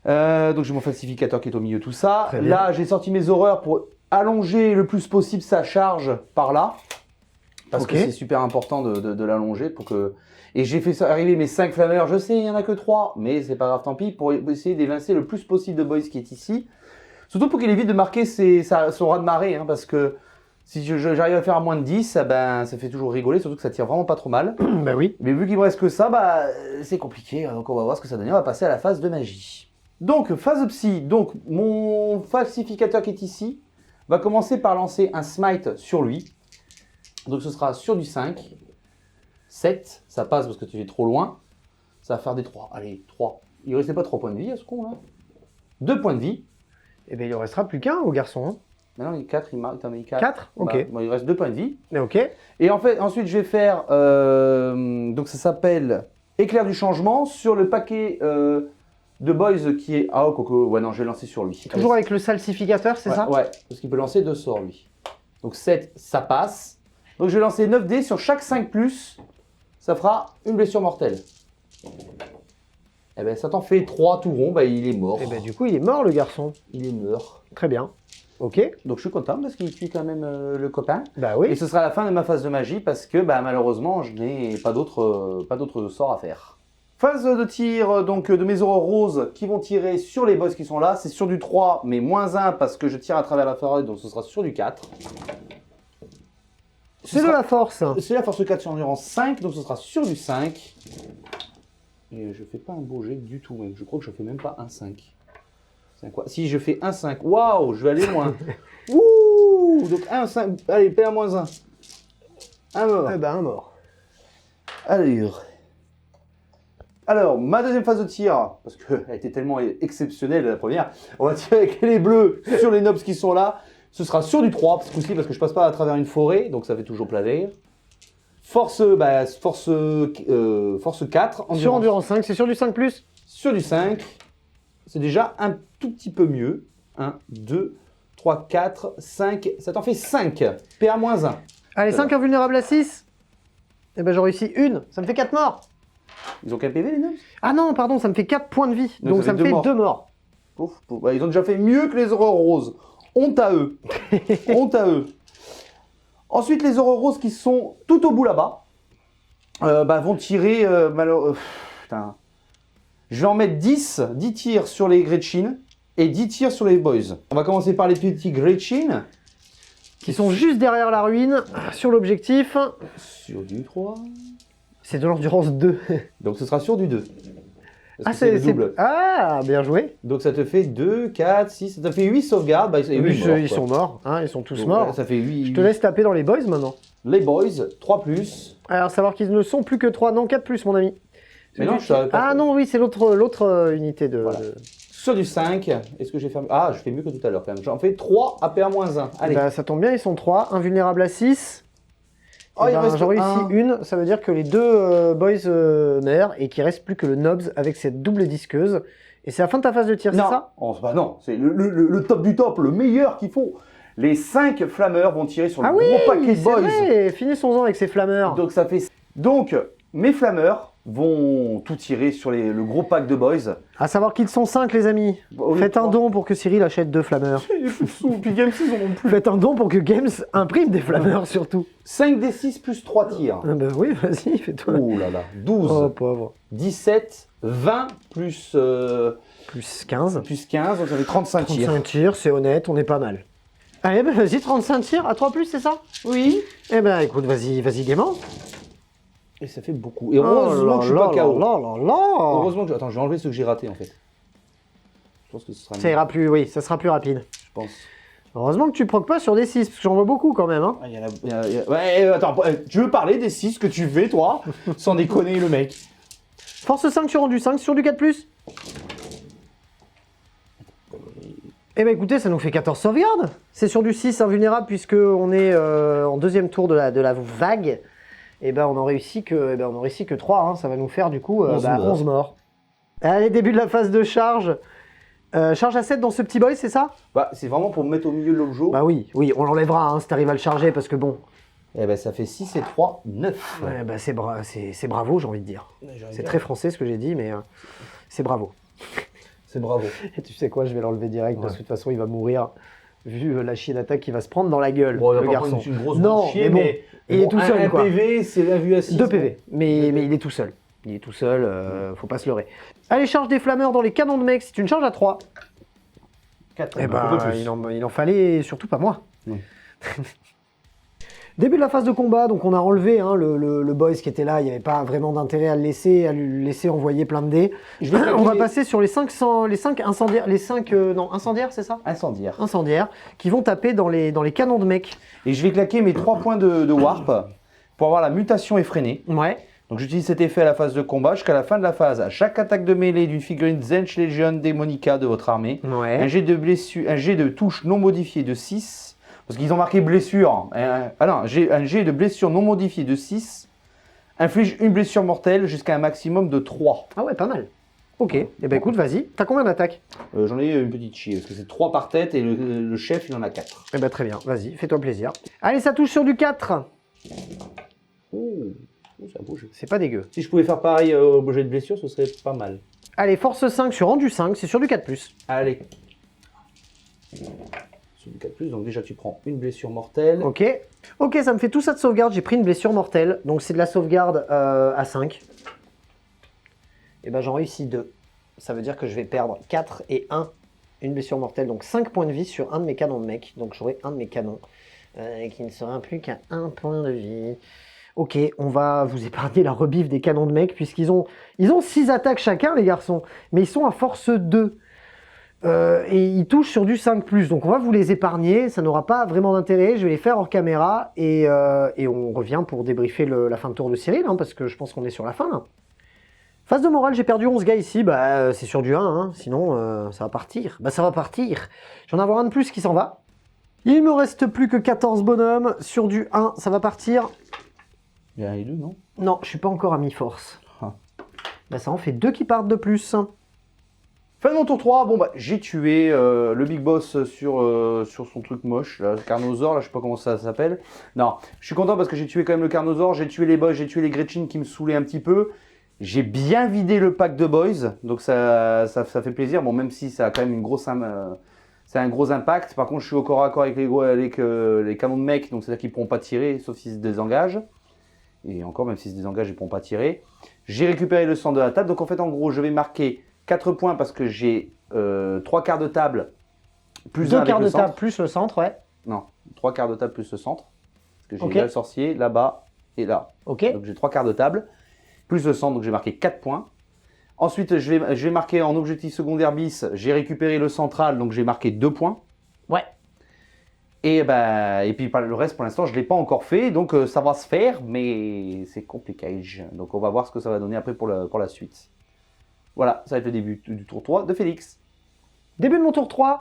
Donc j'ai mon falsificateur qui est au milieu de tout ça. Là j'ai sorti mes horreurs pour allonger le plus possible sa charge par là. Parce que c'est super important de l'allonger pour que. Et j'ai fait arriver mes 5 flammeurs, je sais il n'y en a que 3, mais c'est pas grave, tant pis, pour essayer d'évincer le plus possible de boys qui est ici. Surtout pour qu'il évite de marquer son ras de marée, hein, parce que si j'arrive à faire à moins de 10, ben, ça fait toujours rigoler, surtout que ça tire vraiment pas trop mal. Bah oui. Mais vu qu'il me reste que ça, bah, c'est compliqué. Donc on va voir ce que ça donne. On va passer à la phase de magie. Donc, phase psy. Donc, mon falsificateur qui est ici va commencer par lancer un smite sur lui. Donc ce sera sur du 5. 7, ça passe parce que tu es trop loin. Ça va faire des 3. Allez, 3. Il ne restait pas 3 points de vie à ce con là. 2 points de vie. Et bien il ne restera plus qu'un au garçon. Hein. Non, il est 4, il marque, t'en as 4. 4 ok. Bah, il reste 2 points de vie. Ok. Et en fait, ensuite, je vais faire. Donc, ça s'appelle Éclair du changement sur le paquet de boys qui est. Ah, Coco. Ouais, non, je vais lancer sur lui. Toujours avec le salsificateur, c'est ça? Ouais, parce qu'il peut lancer 2 sorts lui. Donc, 7, ça passe. Donc, je vais lancer 9 dés sur chaque 5, ça fera une blessure mortelle. Eh ben, ça t'en fait 3 tout rond, bah, il est mort. Et ben, du coup, il est mort, le garçon. Il est mort. Très bien. Ok. Donc je suis content parce qu'il tue quand même le copain. Bah oui. Et ce sera la fin de ma phase de magie parce que bah, malheureusement je n'ai pas d'autres sorts à faire. Phase de tir donc de mes aurores roses qui vont tirer sur les boss qui sont là. C'est sur du 3, mais moins 1 parce que je tire à travers la forêt, donc ce sera sur du 4. C'est de la force. C'est la force 4 sur endurance 5, donc ce sera sur du 5. Et je fais pas un beau jet du tout, même. Je crois que je fais même pas un 5. Quoi. Si je fais un 5, waouh, je vais aller loin. Ouh, donc 1, 5, allez, PA-1. Un mort. Eh ben, un mort. Alors, ma deuxième phase de tir, parce qu'elle était tellement exceptionnelle la première, on va tirer avec les bleus sur les nobs qui sont là. Ce sera sur du 3, parce que je passe pas à travers une forêt, donc ça fait toujours plaisir. Force 4. Sur endurance 5, c'est sur du 5+. Sur du 5. C'est déjà un tout petit peu mieux. 1, 2, 3, 4, 5. Ça t'en fait 5. PA-1. Allez, 5 invulnérables à 6. Eh ben, j'en réussis une. Ça me fait 4 morts. Ils ont qu'un PV, les nobs? Ah non, pardon, ça me fait 4 points de vie. Donc ça me fait 2 morts. Pouf, pouf. Bah, ils ont déjà fait mieux que les aurores roses. Honte à eux. Honte à eux. Ensuite, les aurores roses qui sont tout au bout là-bas vont tirer... putain. Je vais en mettre 10 tirs sur les Gretchen et 10 tirs sur les boys. On va commencer par les petits Gretchen. Qui sont juste derrière la ruine, sur l'objectif. Sur du 3. C'est de l'endurance 2. Donc ce sera sur du 2. Ah, c'est double. Ah, bien joué. Donc ça te fait 2, 4, 6, ça te fait 8 sauvegardes. Ils sont morts, hein, ils sont tous morts. Là, ça fait 8. Je te laisse taper dans les boys maintenant. Les boys, 3+. Alors, savoir qu'ils ne sont plus que 3, non 4+, mon ami. Mais non, je savais pas. Ah non, oui, c'est l'autre unité de... Voilà. Sur du 5, est-ce que j'ai fait... Ah, je fais mieux que tout à l'heure quand même. J'en fais 3 à PA-1. Allez. Bah, ça tombe bien, ils sont 3. Invulnérables à 6. Oh, J'en réussis une, ça veut dire que les deux boys meurent et qu'il reste plus que le Nobs avec cette double disqueuse. Et c'est la fin de ta phase de tir, c'est ça? Bah non, c'est le top du top, le meilleur qu'il faut. Les 5 flammeurs vont tirer sur le gros paquet de boys. Vrai. Finissons-en avec ces flammeurs. Donc ça fait... Donc, mes flammeurs vont tout tirer sur le gros pack de boys. À savoir qu'ils sont 5, les amis. Faites un don pour que Cyril achète 2 flammeurs. Puis Games, ils en ont plus. Faites un don pour que Games imprime des flammeurs, surtout. 5d6 plus 3 tirs. Ah bah oui, vas-y, fais-toi. Oh là là. 12. Oh, pauvre. 17, 20 plus... Plus 15. Plus 15, donc ça fait 35 tirs. 35 tirs, c'est honnête, on est pas mal. Allez, bah vas-y, 35 tirs à 3+, c'est ça? Oui. Eh ben écoute, vas-y, gaiement. Et ça fait beaucoup. Et heureusement que je suis pas KO. Heureusement Heureusement que... Attends, je vais enlever ce que j'ai raté en fait. Je pense que ce sera ça ira plus, oui, ça sera plus rapide. Je pense. Heureusement que tu proques pas sur des 6, parce que j'en vois beaucoup quand même. Hein. Ouais, attends, tu veux parler des 6 que tu fais, toi? Sans déconner, le mec. Force 5 sur rendu 5 sur du 4+. Eh ben écoutez, ça nous fait 14 sauvegardes. C'est sur du 6 invulnérable, puisque on est en deuxième tour de la vague. Et ben on en réussit que 3, hein. Ça va nous faire du coup 11 morts. Allez, début de la phase de charge. Charge à 7 dans ce petit boy, c'est ça? Bah, c'est vraiment pour me mettre au milieu de l'objet. Bah oui, on l'enlèvera hein, si t'arrives à le charger, parce que bon... Eh ben ça fait 6 et 3, 9. Ouais, bah c'est bravo, j'ai envie de dire. C'est très français ce que j'ai dit, mais c'est bravo. C'est bravo. Et tu sais quoi, je vais l'enlever direct, parce que de toute façon il va mourir, vu la chier d'attaque qu'il va se prendre dans la gueule, bon, le garçon. Une grosse non, chier, mais bon, il est tout seul, un quoi. PV, c'est la vue à 6. 2 PV, mais il est tout seul. Il est tout seul, faut pas se leurrer. Allez, charge des flammeurs dans les canons de mec, c'est une charge à 3. 4, Eh ben, il en fallait surtout pas moi. Début de la phase de combat, donc on a enlevé hein, le boys qui était là, il n'y avait pas vraiment d'intérêt à lui laisser envoyer plein de dés. On va passer sur les 5 incendiaires, incendiaires c'est ça? Incendiaires, qui vont taper dans les canons de mec. Et je vais claquer mes 3 points de warp pour avoir la mutation effrénée. Ouais. Donc j'utilise cet effet à la phase de combat jusqu'à la fin de la phase. À chaque attaque de mêlée d'une figurine Zench Legion Demonica de votre armée, ouais. un jet de touche non modifié de 6. Parce qu'ils ont marqué blessure. Un jet de blessure non modifié de 6 inflige une blessure mortelle jusqu'à un maximum de 3. Ah ouais, pas mal. Ok, et ben écoute, vas-y. T'as combien d'attaques? J'en ai une petite chier, parce que c'est 3 par tête et le chef il en a 4. Eh ben très bien, vas-y, fais-toi plaisir. Allez, ça touche sur du 4. Ça bouge. C'est pas dégueu. Si je pouvais faire pareil au jet de blessure, ce serait pas mal. Allez, force 5 sur rendu 5, c'est sur du 4+. Allez. Sur du 4+, donc déjà tu prends une blessure mortelle. Ok. Ok, ça me fait tout ça de sauvegarde, j'ai pris une blessure mortelle, donc c'est de la sauvegarde à 5. Et ben j'en réussis 2. Ça veut dire que je vais perdre 4 et 1. Une blessure mortelle, donc 5 points de vie sur un de mes canons de mec. Donc j'aurai un de mes canons qui ne sera plus qu'à 1 point de vie. Ok, on va vous épargner la rebiffe des canons de mec, puisqu'ils ont 6 attaques chacun, les garçons. Mais ils sont à force 2. Et ils touchent sur du 5+. Donc on va vous les épargner, ça n'aura pas vraiment d'intérêt. Je vais les faire hors caméra et on revient pour débriefer la fin de tour de Cyril, hein, parce que je pense qu'on est sur la fin là. Phase de morale, j'ai perdu 11 gars ici, bah c'est sur du 1, hein, sinon ça va partir. Bah ça va partir. Je vais en avoir un de plus qui s'en va. Il me reste plus que 14 bonhommes, sur du 1, ça va partir. Il y a un élu, non? Non, je suis pas encore à mi-force. Ah. Bah ça en fait 2 qui partent de plus. Fin de mon tour 3, bon bah j'ai tué le Big Boss sur son truc moche, là, le Carnosaur, là je sais pas comment ça s'appelle. Non, je suis content parce que j'ai tué quand même le Carnosaur, j'ai tué les boss, j'ai tué les Gretchen qui me saoulaient un petit peu. J'ai bien vidé le pack de boys, donc ça fait plaisir, bon même si ça a quand même c'est un gros impact. Par contre je suis au corps à corps avec les canons de mec, donc c'est-à-dire qu'ils ne pourront pas tirer, sauf s'ils se désengagent. Et encore, même s'ils se désengagent, ils ne pourront pas tirer. J'ai récupéré le sang de la table, donc en fait en gros je vais marquer 4 points parce que j'ai 3 quarts de table plus 2 1 avec quarts le de centre. table plus le centre, ouais. Non, 3 quarts de table plus le centre. Parce que j'ai Ok. là le sorcier, là-bas et là. Ok. Donc j'ai 3 quarts de table plus le centre, donc j'ai marqué 4 points. Ensuite, je vais marquer en objectif secondaire bis, j'ai récupéré le central, donc j'ai marqué 2 points. Ouais. Et puis le reste pour l'instant je ne l'ai pas encore fait, donc ça va se faire, mais c'est compliqué. Donc on va voir ce que ça va donner après pour la suite. Voilà, ça va être le début du tour 3 de Félix. Début de mon tour 3,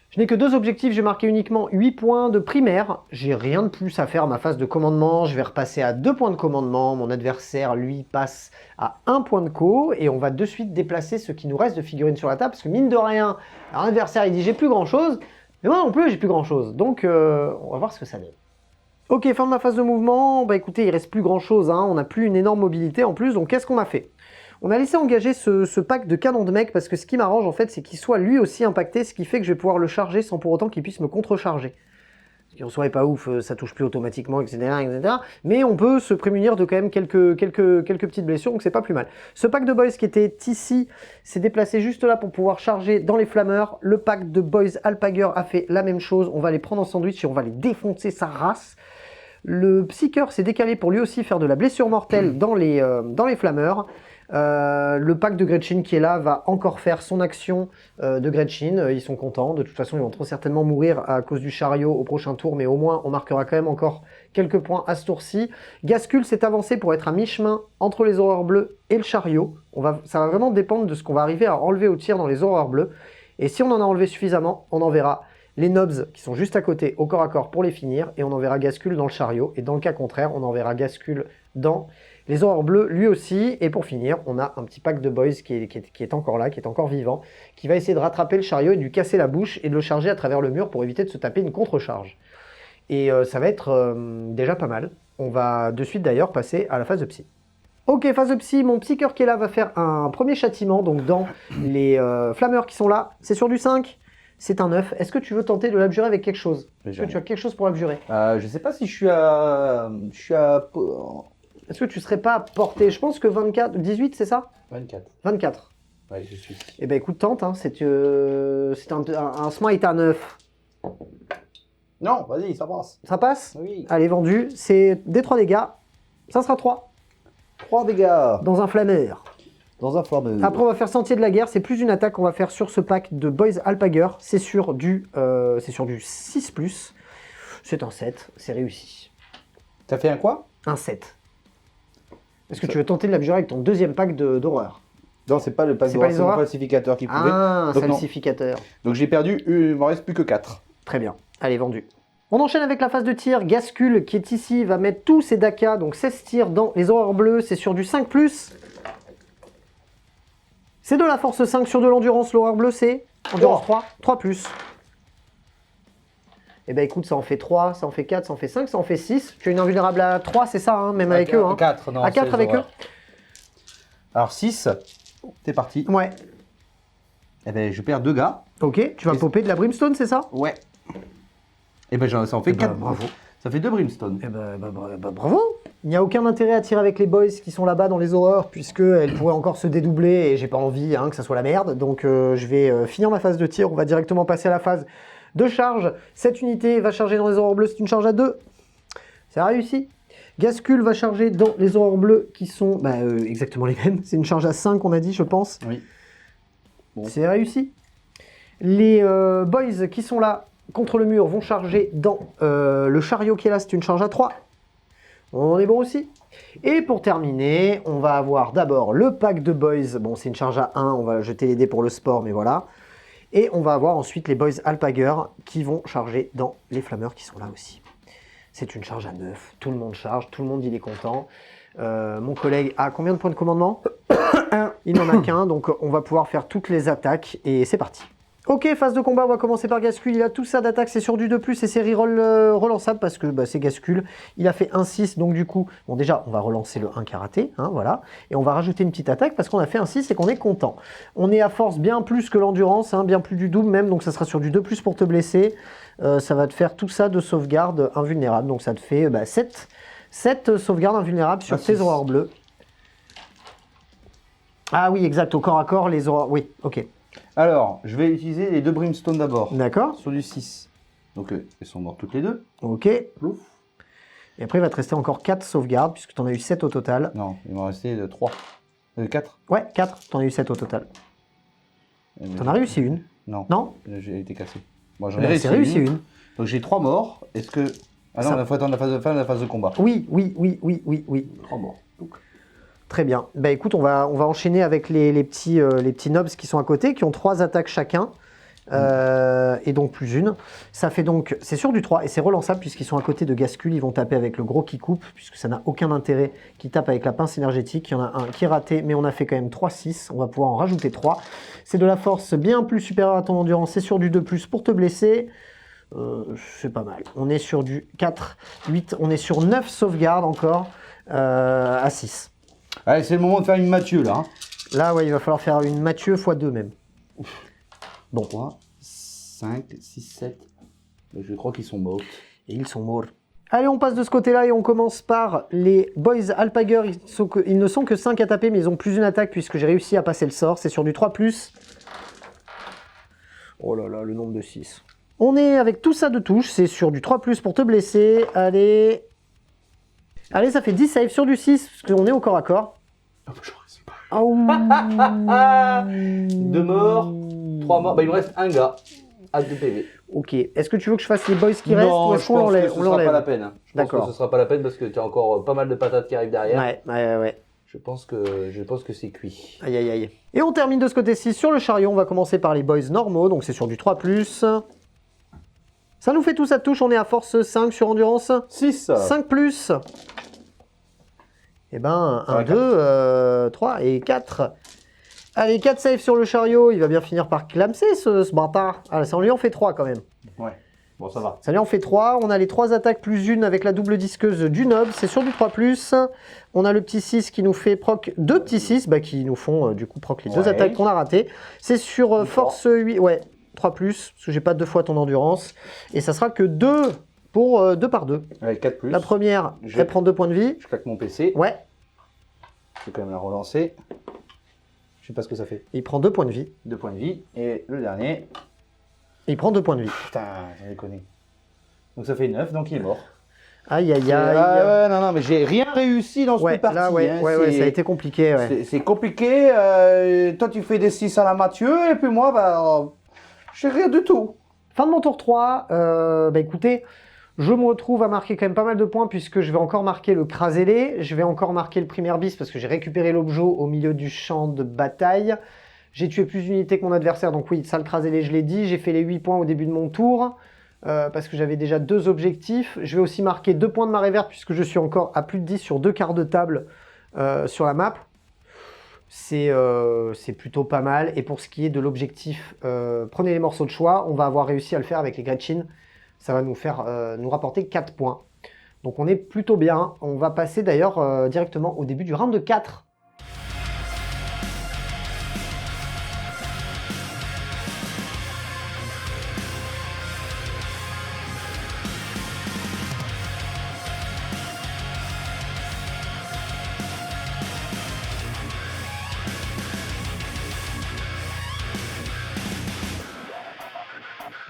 je n'ai que 2 objectifs, j'ai marqué uniquement 8 points de primaire. J'ai rien de plus à faire à ma phase de commandement, je vais repasser à 2 points de commandement. Mon adversaire, lui, passe à 1 point de co. Et on va de suite déplacer ce qui nous reste de figurines sur la table, parce que mine de rien, alors l'adversaire il dit j'ai plus grand chose, mais moi non plus j'ai plus grand chose. Donc on va voir ce que ça donne. Ok, fin de ma phase de mouvement, bah écoutez, il reste plus grand chose, hein. On n'a plus une énorme mobilité en plus, donc qu'est-ce qu'on a fait? On a laissé engager ce pack de canons de mec parce que ce qui m'arrange en fait c'est qu'il soit lui aussi impacté, ce qui fait que je vais pouvoir le charger sans pour autant qu'il puisse me contrecharger. Ce qui en soi est pas ouf, ça touche plus automatiquement, etc., etc. Mais on peut se prémunir de quand même quelques petites blessures, donc c'est pas plus mal. Ce pack de boys qui était ici s'est déplacé juste là pour pouvoir charger dans les flammeurs. Le pack de boys Alpager a fait la même chose, on va les prendre en sandwich et on va les défoncer sa race. Le Psyker s'est décalé pour lui aussi faire de la blessure mortelle dans les flammeurs. Le pack de Gretchen qui est là va encore faire son action de Gretchen. Ils sont contents. De toute façon, ils vont trop certainement mourir à cause du chariot au prochain tour, mais au moins, on marquera quand même encore quelques points à ce tour-ci. Gascule s'est avancé pour être à mi-chemin entre les horreurs bleues et le chariot. Ça va vraiment dépendre de ce qu'on va arriver à enlever au tir dans les horreurs bleues. Et si on en a enlevé suffisamment, on enverra les nobs qui sont juste à côté au corps à corps pour les finir, et on enverra Gascule dans le chariot. Et dans le cas contraire, on enverra Gascule dans les horreurs bleues lui aussi. Et pour finir, on a un petit pack de boys qui est encore là, qui est encore vivant, qui va essayer de rattraper le chariot et de lui casser la bouche et de le charger à travers le mur pour éviter de se taper une contre-charge. Et ça va être déjà pas mal. On va de suite d'ailleurs passer à la phase de psy. Ok, phase de psy, mon Psyker qui est là va faire un premier châtiment, donc dans les flammeurs qui sont là, c'est sur du 5, c'est un 9. Est-ce que tu veux tenter de l'abjurer avec quelque chose? Est-ce que tu as quelque chose pour l'abjurer? Je sais pas si je suis à... Est-ce que tu serais pas porté? Je pense que 18, c'est ça? 24. 24. Ouais, je suis. Eh ben écoute, tente, hein, c'est un smite à 9. Non, vas-y, ça passe. Ça passe? Oui. Allez, vendu. C'est des 3 dégâts. Ça sera 3. 3 dégâts Dans un flammeur. dans un flammeur. Après, on va faire Sentier de la Guerre. C'est plus une attaque qu'on va faire sur ce pack de Boys Alpager. C'est sur du 6+. C'est un 7. C'est réussi. T'as fait un quoi? Un 7. Est-ce que tu veux tenter de l'abjurer avec ton deuxième pack d'horreur? Non, c'est pas le pack C'est pas les c'est mon horreurs falsificateur qui pouvait. Ah, un Donc, non. falsificateur. Donc j'ai perdu, il m'en reste plus que 4. Très bien. Allez, vendu. On enchaîne avec la phase de tir. Gascule, qui est ici, va mettre tous ses dakas, donc 16 tirs dans les horreurs bleues. C'est sur du 5+. C'est de la force 5 sur de l'endurance. L'horreur bleue, c'est endurance 3. 3+. Eh ben écoute, ça en fait 3, ça en fait 4, ça en fait 5, ça en fait 6. Tu as une invulnérable à 3, c'est ça, hein, même avec eux. Hein. 4, non. À 4 avec eux. Alors 6, t'es parti. Ouais. Eh ben je perds 2 gars. Ok, tu vas popper de la brimstone, c'est ça? Ouais. Eh ben ça en fait 4. bravo. Ça fait 2 brimstone. Eh ben, bravo. Il n'y a aucun intérêt à tirer avec les boys qui sont là-bas dans les horreurs, puisqu'elles pourraient encore se dédoubler et j'ai pas envie que ça soit la merde. Donc je vais finir ma phase de tir, on va directement passer à la phase de charge. Cette unité va charger dans les horreurs bleues, c'est une charge à 2. Ça a réussi. Gascule va charger dans les horreurs bleues qui sont exactement les mêmes. C'est une charge à 5, on a dit, je pense. Oui. Bon. C'est réussi. Les boys qui sont là contre le mur vont charger dans le chariot qui est là, c'est une charge à 3. On est bon aussi. Et pour terminer, on va avoir d'abord le pack de boys. Bon, c'est une charge à 1, on va jeter les dés pour le sport, mais voilà. Et on va avoir ensuite les boys Alpager qui vont charger dans les flammeurs qui sont là aussi. C'est une charge à 9. Tout le monde charge, tout le monde il est content. Mon collègue a combien de points de commandement? 1. Il n'en a qu'un, donc on va pouvoir faire toutes les attaques et c'est parti. Ok, phase de combat, on va commencer par Gascule. Il a tout ça d'attaque, c'est sur du 2+, et c'est reroll relançable parce que c'est Gascule. Il a fait 1-6, donc du coup, bon déjà, on va relancer le 1 karaté, voilà. Et on va rajouter une petite attaque parce qu'on a fait un 6 et qu'on est content. On est à force bien plus que l'endurance, bien plus du double même, donc ça sera sur du 2+, pour te blesser. Ça va te faire tout ça de sauvegarde invulnérable, donc ça te fait 7 sauvegardes invulnérables sur tes horreurs bleues. Ah oui, exact, au corps à corps, les horreurs... Oui, ok. Alors, je vais utiliser les 2 Brimstone d'abord. D'accord. Sur du 6. Donc, elles sont mortes toutes les deux. Ok. Plouf. Et après, il va te rester encore 4 sauvegardes, puisque tu en as eu 7 au total. Non, il m'en restait 3. 4. Ouais, 4. Tu en as eu 7 au total. Tu en as réussi une? Non. Non? J'ai été cassé. Bon, j'en ai réussi une. Donc, j'ai 3 morts. Est-ce que... Ah non, il faut attendre la phase de fin de la phase de combat. Oui. 3 morts. Donc... Très bien. Bah écoute, on va enchaîner avec les petits nobs qui sont à côté, qui ont 3 attaques chacun. Et donc plus une. Ça fait donc, c'est sur du 3 et c'est relançable puisqu'ils sont à côté de Gascule, ils vont taper avec le gros qui coupe, puisque ça n'a aucun intérêt qu'ils tapent avec la pince énergétique. Il y en a un qui est raté, mais on a fait quand même 3-6, on va pouvoir en rajouter 3. C'est de la force bien plus supérieure à ton endurance, c'est sur du 2+, pour te blesser. C'est pas mal. On est sur du 4, 8, on est sur 9 sauvegardes encore, à 6. Allez, c'est le moment de faire une Mathieu, là. Là, ouais, il va falloir faire une Mathieu x2 même. Bon. 3, 5, 6, 7. Je crois qu'ils sont morts. Et ils sont morts. Allez, on passe de ce côté-là et on commence par les Boys Alpager. Ils ne sont que 5 à taper, mais ils ont plus une attaque puisque j'ai réussi à passer le sort. C'est sur du 3+. Oh là là, le nombre de 6. On est avec tout ça de touche. C'est sur du 3+, pour te blesser. Allez. Allez, ça fait 10 saves sur du 6, parce qu'on est au corps à corps. Oh. 2 morts, 3 morts. Bah, il me reste un gars à 2 PV. Ok. Est-ce que tu veux que je fasse les boys qui restent ou est-ce qu'on l'enlève? Non, je pense que ce sera pas la peine. Je pense D'accord. que ce sera pas la peine parce que tu as encore pas mal de patates qui arrivent derrière. Ouais. Je pense que c'est cuit. Aïe. Et on termine de ce côté-ci sur le chariot. On va commencer par les boys normaux, donc c'est sur du 3+. Ça nous fait tout ça de touche, on est à force 5 sur endurance. 6. 5+. Et ben, 1, 2, 3 et 4. Allez, 4 saves sur le chariot, il va bien finir par clamser ce bâtard. Ah, ça lui en fait 3 quand même. Ouais, bon ça va. Ça lui en fait 3, on a les 3 attaques plus une avec la double disqueuse du nob, c'est sur du 3+. On a le petit 6 qui nous fait proc 2 petits 6, qui nous font du coup proc les 2 attaques qu'on a ratées. C'est sur force 8, ouais, 3+, parce que j'ai pas 2 fois ton endurance. Et ça sera que 2 pour 2 par 2. Avec 4+. La première, elle prend 2 points de vie. Je claque mon PC. Ouais. Je vais quand même la relancer. Je sais pas ce que ça fait. Il prend 2 points de vie. 2 points de vie. Et le dernier... Il prend 2 points de vie. Putain, j'en ai déconné. Donc ça fait 9, donc il est mort. Aïe. Ah ouais, non, mais j'ai rien réussi dans cette partie. Là, ouais, ça a été compliqué. Ouais. C'est compliqué. Toi, tu fais des 6 à la Mathieu, et puis moi, j'ai rien du tout. Fin de mon tour 3. Écoutez, je me retrouve à marquer quand même pas mal de points puisque je vais encore marquer le Krasélé, je vais encore marquer le Primerbis parce que j'ai récupéré l'objet au milieu du champ de bataille. J'ai tué plus d'unités que mon adversaire, donc oui, ça le Krasélé, je l'ai dit. J'ai fait les 8 points au début de mon tour parce que j'avais déjà 2 objectifs. Je vais aussi marquer 2 points de marée verte puisque je suis encore à plus de 10 sur 2 quarts de table sur la map. C'est plutôt pas mal. Et pour ce qui est de l'objectif, prenez les morceaux de choix. On va avoir réussi à le faire avec les Gretchen. Ça va nous rapporter 4 points. Donc on est plutôt bien. On va passer d'ailleurs directement au début du round de 4.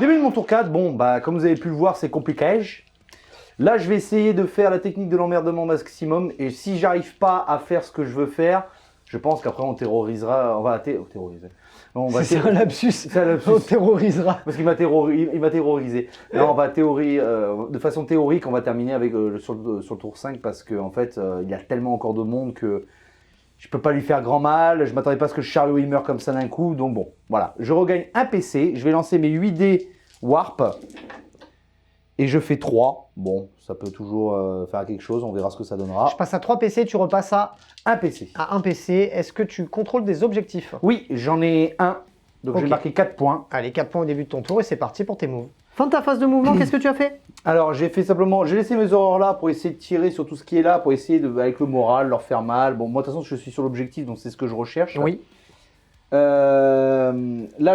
début de mon tour 4, bon, bah, comme vous avez pu le voir, c'est compliqué. Là, je vais essayer de faire la technique de l'emmerdement maximum. Et si j'arrive pas à faire ce que je veux faire, je pense qu'après on terrorisera. On va terroriser. C'est un lapsus. C'est un lapsus. On terrorisera. Parce qu'il m'a terrorisé. Là, on va de façon théorique, on va terminer avec sur le tour 5 parce qu'en fait, il y a tellement encore de monde que je peux pas lui faire grand mal. Je m'attendais pas à ce que Chariot il meure comme ça d'un coup. Donc bon, voilà. Je regagne un PC. Je vais lancer mes 8 dés Warp. Et je fais 3. Bon, ça peut toujours faire quelque chose. On verra ce que ça donnera. Je passe à 3 PC, tu repasses à Un PC. un PC. Est-ce que tu contrôles des objectifs? Oui, j'en ai un. Donc Ok. j'ai marqué 4 points. Allez, 4 points au début de ton tour et c'est parti pour tes moves. Fin de ta phase de mouvement, qu'est-ce que tu as fait? Alors j'ai fait simplement, j'ai laissé mes horreurs là pour essayer de tirer sur tout ce qui est là, pour essayer de, avec le moral, leur faire mal. Bon, moi de toute façon je suis sur l'objectif, donc c'est ce que je recherche. Oui. Là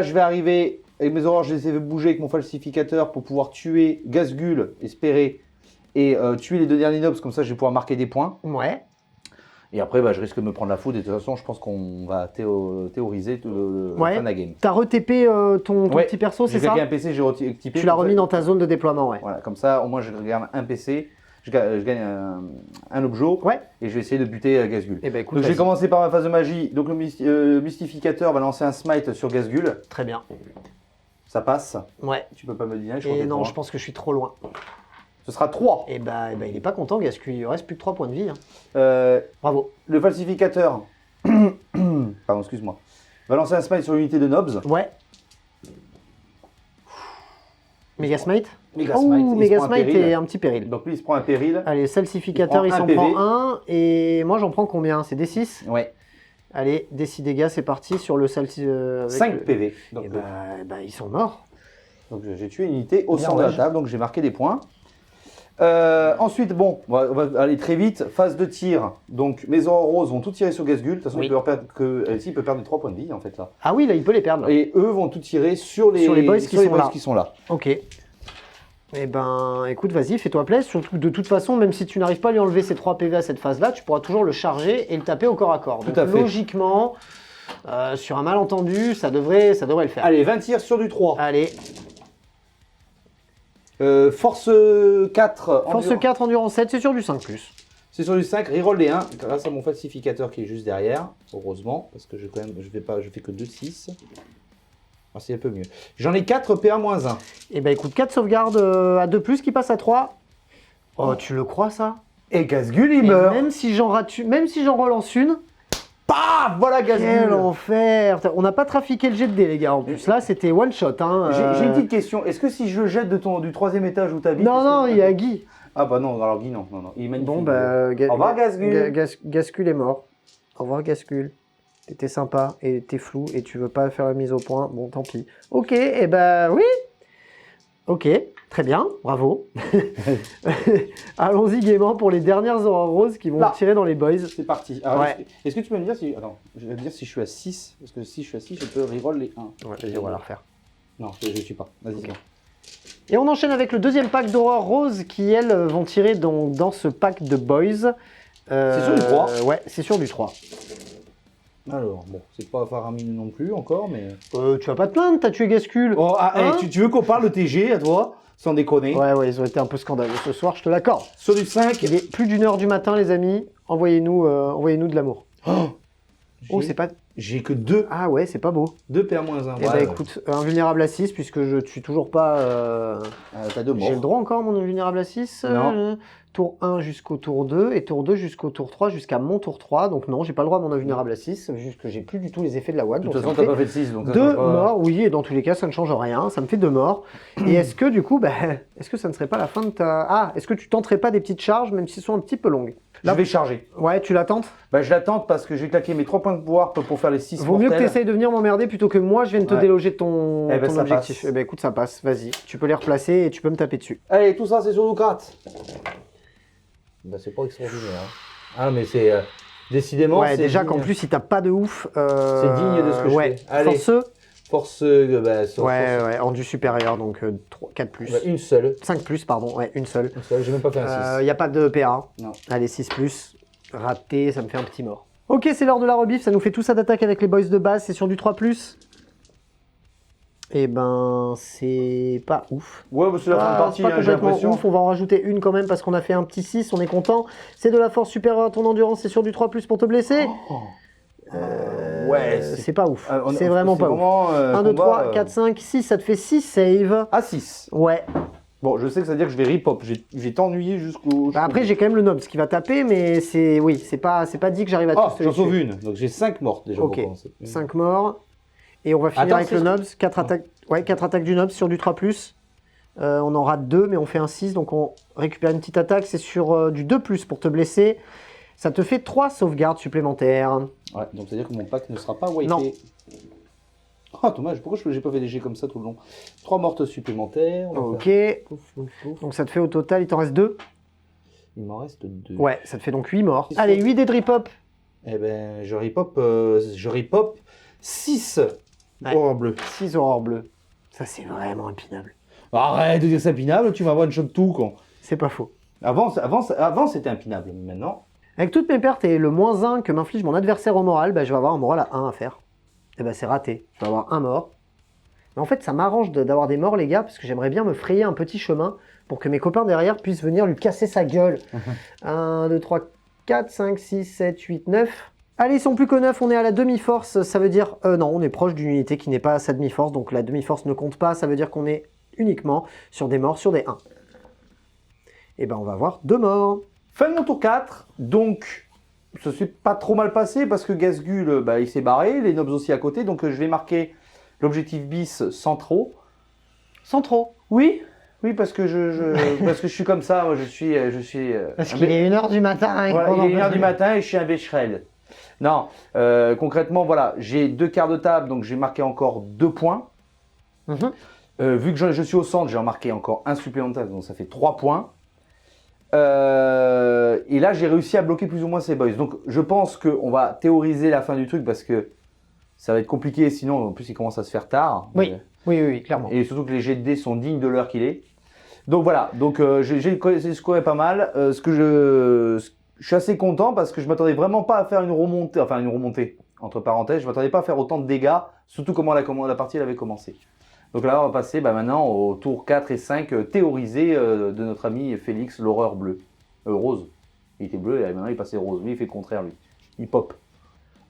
je vais arriver, avec mes horreurs je les ai fait bouger avec mon falsificateur pour pouvoir tuer Gazgul, espérer, et tuer les 2 derniers nobs, comme ça je vais pouvoir marquer des points. Ouais. Et après bah, je risque de me prendre la faute, et de toute façon je pense qu'on va théoriser le Ouais. fin de la game. T'as retépé ton Ouais. petit perso, c'est J'ai ça? claqué un PC, j'ai retypé. Tu l'as comme ça. remis dans ta zone de déploiement, ouais. Voilà, comme ça, au moins, je regarde un PC, je gagne un objet, Ouais. et je vais essayer de buter Gazgul. Eh ben écoute, Donc, je vais vas-y. commencer par ma phase de magie. Donc, le mystificateur va lancer un smite sur Gazgul. Très bien. Ça passe. Ouais. Tu peux pas me dire. Et non, je pense que je suis trop loin. Ce sera 3. Eh ben, il est pas content, Gascul. Il lui reste plus que 3 points de vie. Hein. Bravo. Le falsificateur, pardon, excuse-moi, va lancer un smite sur l'unité de Nobs. Ouais. Megasmite. Méga Oh, smite. Il se prend un Megasmite péril. est un petit péril. Donc, lui, il se prend un péril. Allez, salsificateur, Il il prend s'en un PV. prend un. Et moi, j'en prends combien? C'est D6? Ouais. Allez, D6 dégâts, c'est parti sur le salsi. 5 PV. Donc, Eh ben, ils sont morts. donc j'ai tué une unité au Bien, centre de la ouais. table, donc j'ai marqué des points. Ensuite, bon, on va aller très vite. Phase de tir. Donc mes oraux roses vont tout tirer sur Gazgul. De toute façon, Oui. il peut perdre il peut perdre des 3 points de vie en fait là. Ah oui, là, il peut les perdre. Et eux vont tout tirer sur les boys qui sont là. là. Ok. Eh ben, écoute, vas-y, fais-toi plaisir. Surtout, de toute façon, même si tu n'arrives pas à lui enlever ses 3 PV à cette phase-là, tu pourras toujours le charger et le taper au corps à corps. Donc, à fait. logiquement, sur un malentendu, ça devrait le faire. Allez, 20 tirs sur du 3. Allez, Force 4. force 4, endurance 7, c'est sur du 5+. C'est sur du 5. Reroll les 1 grâce à mon falsificateur qui est juste derrière. Heureusement, parce que je fais que 2 6. Ah, c'est un peu mieux. J'en ai 4 PA-1. Eh ben, écoute, 4 sauvegardes à 2+, qui passe à 3. Oh, tu le crois, ça? Et Gazgul, il Et meurt. même si j'en relance une, Paf, voilà quel Gazgul. enfer! On n'a pas trafiqué le jet de dés, les gars. En plus, là, c'était one shot. Hein, J'ai une petite question. Est-ce que si je le jette du 3e étage où t'habites... Non, non, il y a Guy. Ah bah non, alors Guy, non. Il est magnifique. Bon, bah, Au revoir, Gazgul. Gascul est mort. Au revoir, Gascul. T'étais sympa et t'es flou et tu veux pas faire la mise au point. Bon, tant pis. Ok, et ben oui. Ok, très bien, bravo. Allons-y gaiement pour les dernières aurores roses qui vont Là. tirer dans les boys. C'est parti. Alors, Ouais. est-ce que tu peux me dire si... Attends, je vais te dire si je suis à 6. Parce que si je suis à 6, je peux reroll les 1. Ouais, vas-y, on va la refaire. Non, je ne suis pas. Vas-y. Ok. Et on enchaîne avec le deuxième pack d'aurores roses qui, elles, vont tirer dans ce pack de boys. C'est sur du 3. Ouais, c'est sur du 3. Alors, bon, c'est pas faramineux non plus encore, mais... Tu vas pas te plaindre, t'as tué Gascul. Oh, Hein tu veux qu'on parle de TG à toi? Sans déconner. Ouais, ils ont été un peu scandaleux ce soir, je te l'accorde. Sur du 5. Il est plus d'1h du matin, les amis. Envoyez-nous de l'amour. Oh, c'est pas... J'ai que 2. Ah ouais, c'est pas beau. 2 PA-1. Eh ben écoute, invulnérable à 6, puisque je suis toujours pas... T'as 2 morts. J'ai le droit encore, mon invulnérable à 6 Non. Tour 1 jusqu'au tour 2, et tour 2 jusqu'au tour 3, jusqu'à mon tour 3. Donc non, j'ai pas le droit à mon invulnérable à 6, juste que j'ai plus du tout les effets de la WAG. De toute donc façon, ça me t'as fait pas fait de 6. Donc ça 2 change pas. morts, oui, et dans tous les cas, ça ne change rien. Ça me fait 2 morts. Et est-ce que du coup, est-ce que ça ne serait pas la fin de ta... Ah, est-ce que tu tenterais pas des petites charges, même si elles sont un petit peu longues? Je vais charger. Ouais, tu la tentes? Bah, je l'attends parce que j'ai claqué mes 3 points de pouvoir pour faire les 6 Vaut mieux que tu mortels. essayes de venir m'emmerder plutôt que moi je vienne te Ouais. déloger de ton Eh ben, ça objectif. passe. Eh ben écoute, ça passe, vas-y. Tu peux les replacer et tu peux me taper dessus. Allez, tout ça, c'est sur Lucrat. Bah, c'est pas extraordinaire. Hein. Ah, mais c'est... décidément, Ouais, c'est déjà digne. qu'en plus il tape pas de ouf. C'est digne de ce que je ouais. fais. Allez. Forceux. Force... Ouais, rendu supérieur, donc 4 plus. Bah, une seule. 5 plus, pardon, ouais, une seule. Une seule, j'ai même pas fait un 6. Il n'y a pas de PA. Non. Allez, 6 plus. Raté, ça me fait un petit mort. Ok, c'est l'heure de la rebif, ça nous fait tout ça d'attaque avec les boys de base, c'est sur du 3 plus. Eh ben, c'est pas ouf. Ouais, bah, c'est la fin de partie, c'est pas hein, j'ai complètement l'impression. ouf, on va en rajouter une quand même parce qu'on a fait un petit 6, on est content. C'est de la force supérieure à ton endurance, c'est sur du 3+ pour te blesser. Ouais, c'est pas ouf. on- C'est vraiment pas ouf. 1, 2, 3, 4, 5, 6, ça te fait 6 save. À 6. Ouais. Bon, je sais que ça veut dire que je vais rip-hop. Je vais t'ennuyer jusqu'au. Bah après, j'ai quand même le Nobs qui va taper, mais c'est pas dit que j'arrive à Ah, tous les j'en sauve tuer. une. Donc j'ai 5 mortes déjà Ok, pour commencer. 5 morts. Et on va finir Attends, avec c'est le ce que- Nobs. 4 attaques. Ouais, 4 attaques du Nobs sur du 3+. On en rate 2, mais on fait un 6, donc on récupère une petite attaque. C'est sur du 2+ pour te blesser. Ça te fait 3 sauvegardes supplémentaires. Ouais, donc c'est à dire que mon pack ne sera pas wipé. Non. Ah, dommage, pourquoi j'ai pas fait des jets comme ça tout le long? 3 mortes supplémentaires. on va Ok. faire pouf, pouf, pouf. Donc ça te fait au total, il t'en reste 2. Il m'en reste 2. Ouais, ça te fait donc 8 morts. Qu'est-ce Allez, que- 8 dés de rip-hop. Eh ben, je rip-hop 6 Ouais. horreurs bleues. 6 aurores bleues. Ça, c'est vraiment impinable. Arrête de dire c'est impinable, tu vas one-shot tout, con. C'est pas faux. Avant c'était impinable, mais maintenant... Avec toutes mes pertes et le -1 que m'inflige mon adversaire au moral, bah, je vais avoir un moral à 1 à faire. Et bah c'est raté. Je vais avoir un mort. Mais en fait, ça m'arrange d'avoir des morts, les gars, parce que j'aimerais bien me frayer un petit chemin pour que mes copains derrière puissent venir lui casser sa gueule. 1, 2, 3, 4, 5, 6, 7, 8, 9. Allez, ils sont plus que 9, on est à la demi-force. Ça veut dire... non, on est proche d'une unité qui n'est pas à sa demi-force, donc la demi-force ne compte pas. Ça veut dire qu'on est uniquement sur des morts, sur des 1. Et ben on va avoir 2 morts. Fin de mon tour 4, donc ça s'est pas trop mal passé parce que Gazgul, bah, il s'est barré, les nobs aussi à côté, donc je vais marquer l'objectif bis sans trop. Sans trop. Oui, parce que parce que je suis comme ça, moi je suis Parce qu'il est 1h du matin. voilà, il est 1h du matin et je suis un Becherel. Non, concrètement, voilà, j'ai 2 quarts de table, donc j'ai marqué encore 2 points. Mhm. Vu que je suis au centre, j'ai marqué encore un supplémentaire, donc ça fait 3 points. Et là, j'ai réussi à bloquer plus ou moins ces boys. Donc, je pense qu'on va théoriser la fin du truc parce que ça va être compliqué. Sinon, en plus, il commence à se faire tard. Oui. Oui, clairement. Et surtout que les jets de dés sont dignes de l'heure qu'il est. Donc voilà. Donc, j'ai scoré pas mal. Je suis assez content parce que je m'attendais vraiment pas à faire une remontée. Enfin, une remontée, entre parenthèses. Je m'attendais pas à faire autant de dégâts. Surtout comment la partie elle avait commencé. Donc là, on va passer maintenant au tour 4 et 5 théorisé de notre ami Félix, l'horreur bleue. Rose. Il était bleu et maintenant il passait rose. Lui, il fait le contraire, lui. Il pop.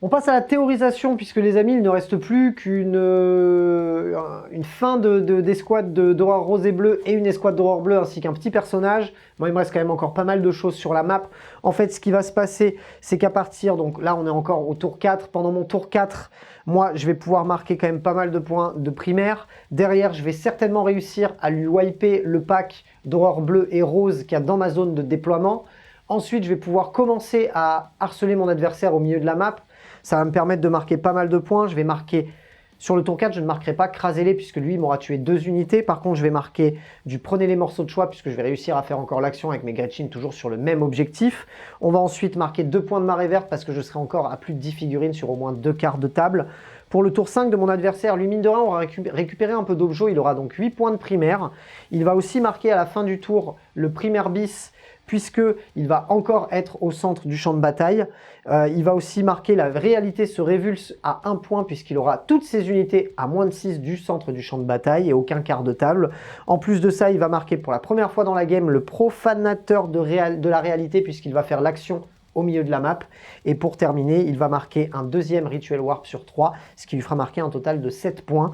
On passe à la théorisation, puisque les amis, il ne reste plus qu'une une fin d'escouade d'horreur rose et bleu et une escouade d'horreur bleue ainsi qu'un petit personnage. Moi, il me reste quand même encore pas mal de choses sur la map. En fait, ce qui va se passer, c'est qu'à partir, donc là, on est encore au tour 4. Pendant mon tour 4, moi, je vais pouvoir marquer quand même pas mal de points de primaire. Derrière, je vais certainement réussir à lui wiper le pack d'horreur bleu et rose qu'il y a dans ma zone de déploiement. Ensuite, je vais pouvoir commencer à harceler mon adversaire au milieu de la map. Ça va me permettre de marquer pas mal de points. Je vais marquer, sur le tour 4, je ne marquerai pas crasez-les puisque lui, il m'aura tué 2 unités. Par contre, je vais marquer du prenez les morceaux de choix puisque je vais réussir à faire encore l'action avec mes Gretchen toujours sur le même objectif. On va ensuite marquer 2 points de marée verte parce que je serai encore à plus de 10 figurines sur au moins 2 quarts de table. Pour le tour 5 de mon adversaire, lui, mine de rien, on va récupérer un peu d'objo. Il aura donc 8 points de primaire. Il va aussi marquer à la fin du tour le primaire bis puisqu'il va encore être au centre du champ de bataille. Il va aussi marquer la réalité se révulse à 1 point puisqu'il aura toutes ses unités à moins de 6 du centre du champ de bataille et aucun quart de table. En plus de ça, il va marquer pour la première fois dans la game le profanateur de la réalité puisqu'il va faire l'action au milieu de la map. Et pour terminer, il va marquer un deuxième Ritual Warp sur 3, ce qui lui fera marquer un total de 7 points.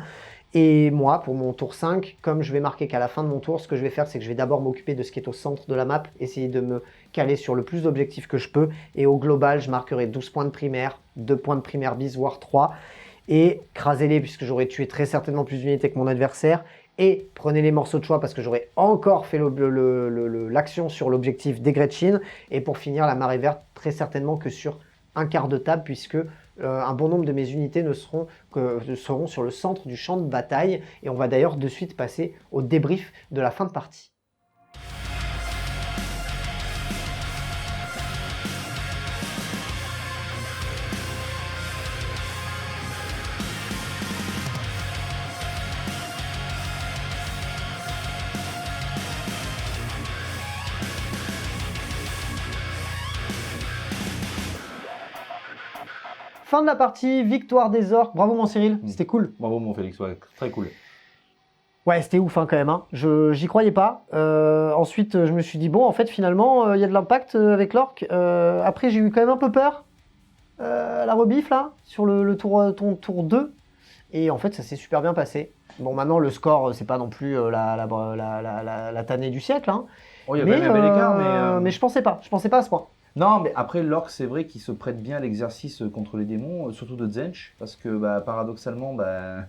Et moi, pour mon tour 5, comme je vais marquer qu'à la fin de mon tour, ce que je vais faire, c'est que je vais d'abord m'occuper de ce qui est au centre de la map, essayer de me caler sur le plus d'objectifs que je peux. Et au global, je marquerai 12 points de primaire, 2 points de primaire bis, voire 3. Et crasez-les, puisque j'aurai tué très certainement plus d'unités que mon adversaire. Et prenez les morceaux de choix, parce que j'aurai encore fait l'action sur l'objectif des Gretchen. Et pour finir, la marée verte, très certainement que sur un quart de table, puisque un bon nombre de mes unités seront sur le centre du champ de bataille. Et on va d'ailleurs de suite passer au débrief de la fin de partie. Fin de la partie, victoire des orques. Bravo mon Cyril, c'était cool. Bravo mon Félix, ouais, très cool. Ouais, c'était ouf hein, quand même. Hein. J'y croyais pas. Ensuite, je me suis dit, bon, en fait, finalement, il y a de l'impact avec l'orc. Après, j'ai eu quand même un peu peur à la rebif, là, sur le tour 2. Et en fait, ça s'est super bien passé. Bon, maintenant, le score, c'est pas non plus la tannée du siècle. Hein. Oh, il y a quand même un bel écart, mais je pensais pas. Je pensais pas à ce point. Non, mais après, l'orc, c'est vrai qu'il se prête bien à l'exercice contre les démons, surtout de Zench, parce que bah, paradoxalement, bah,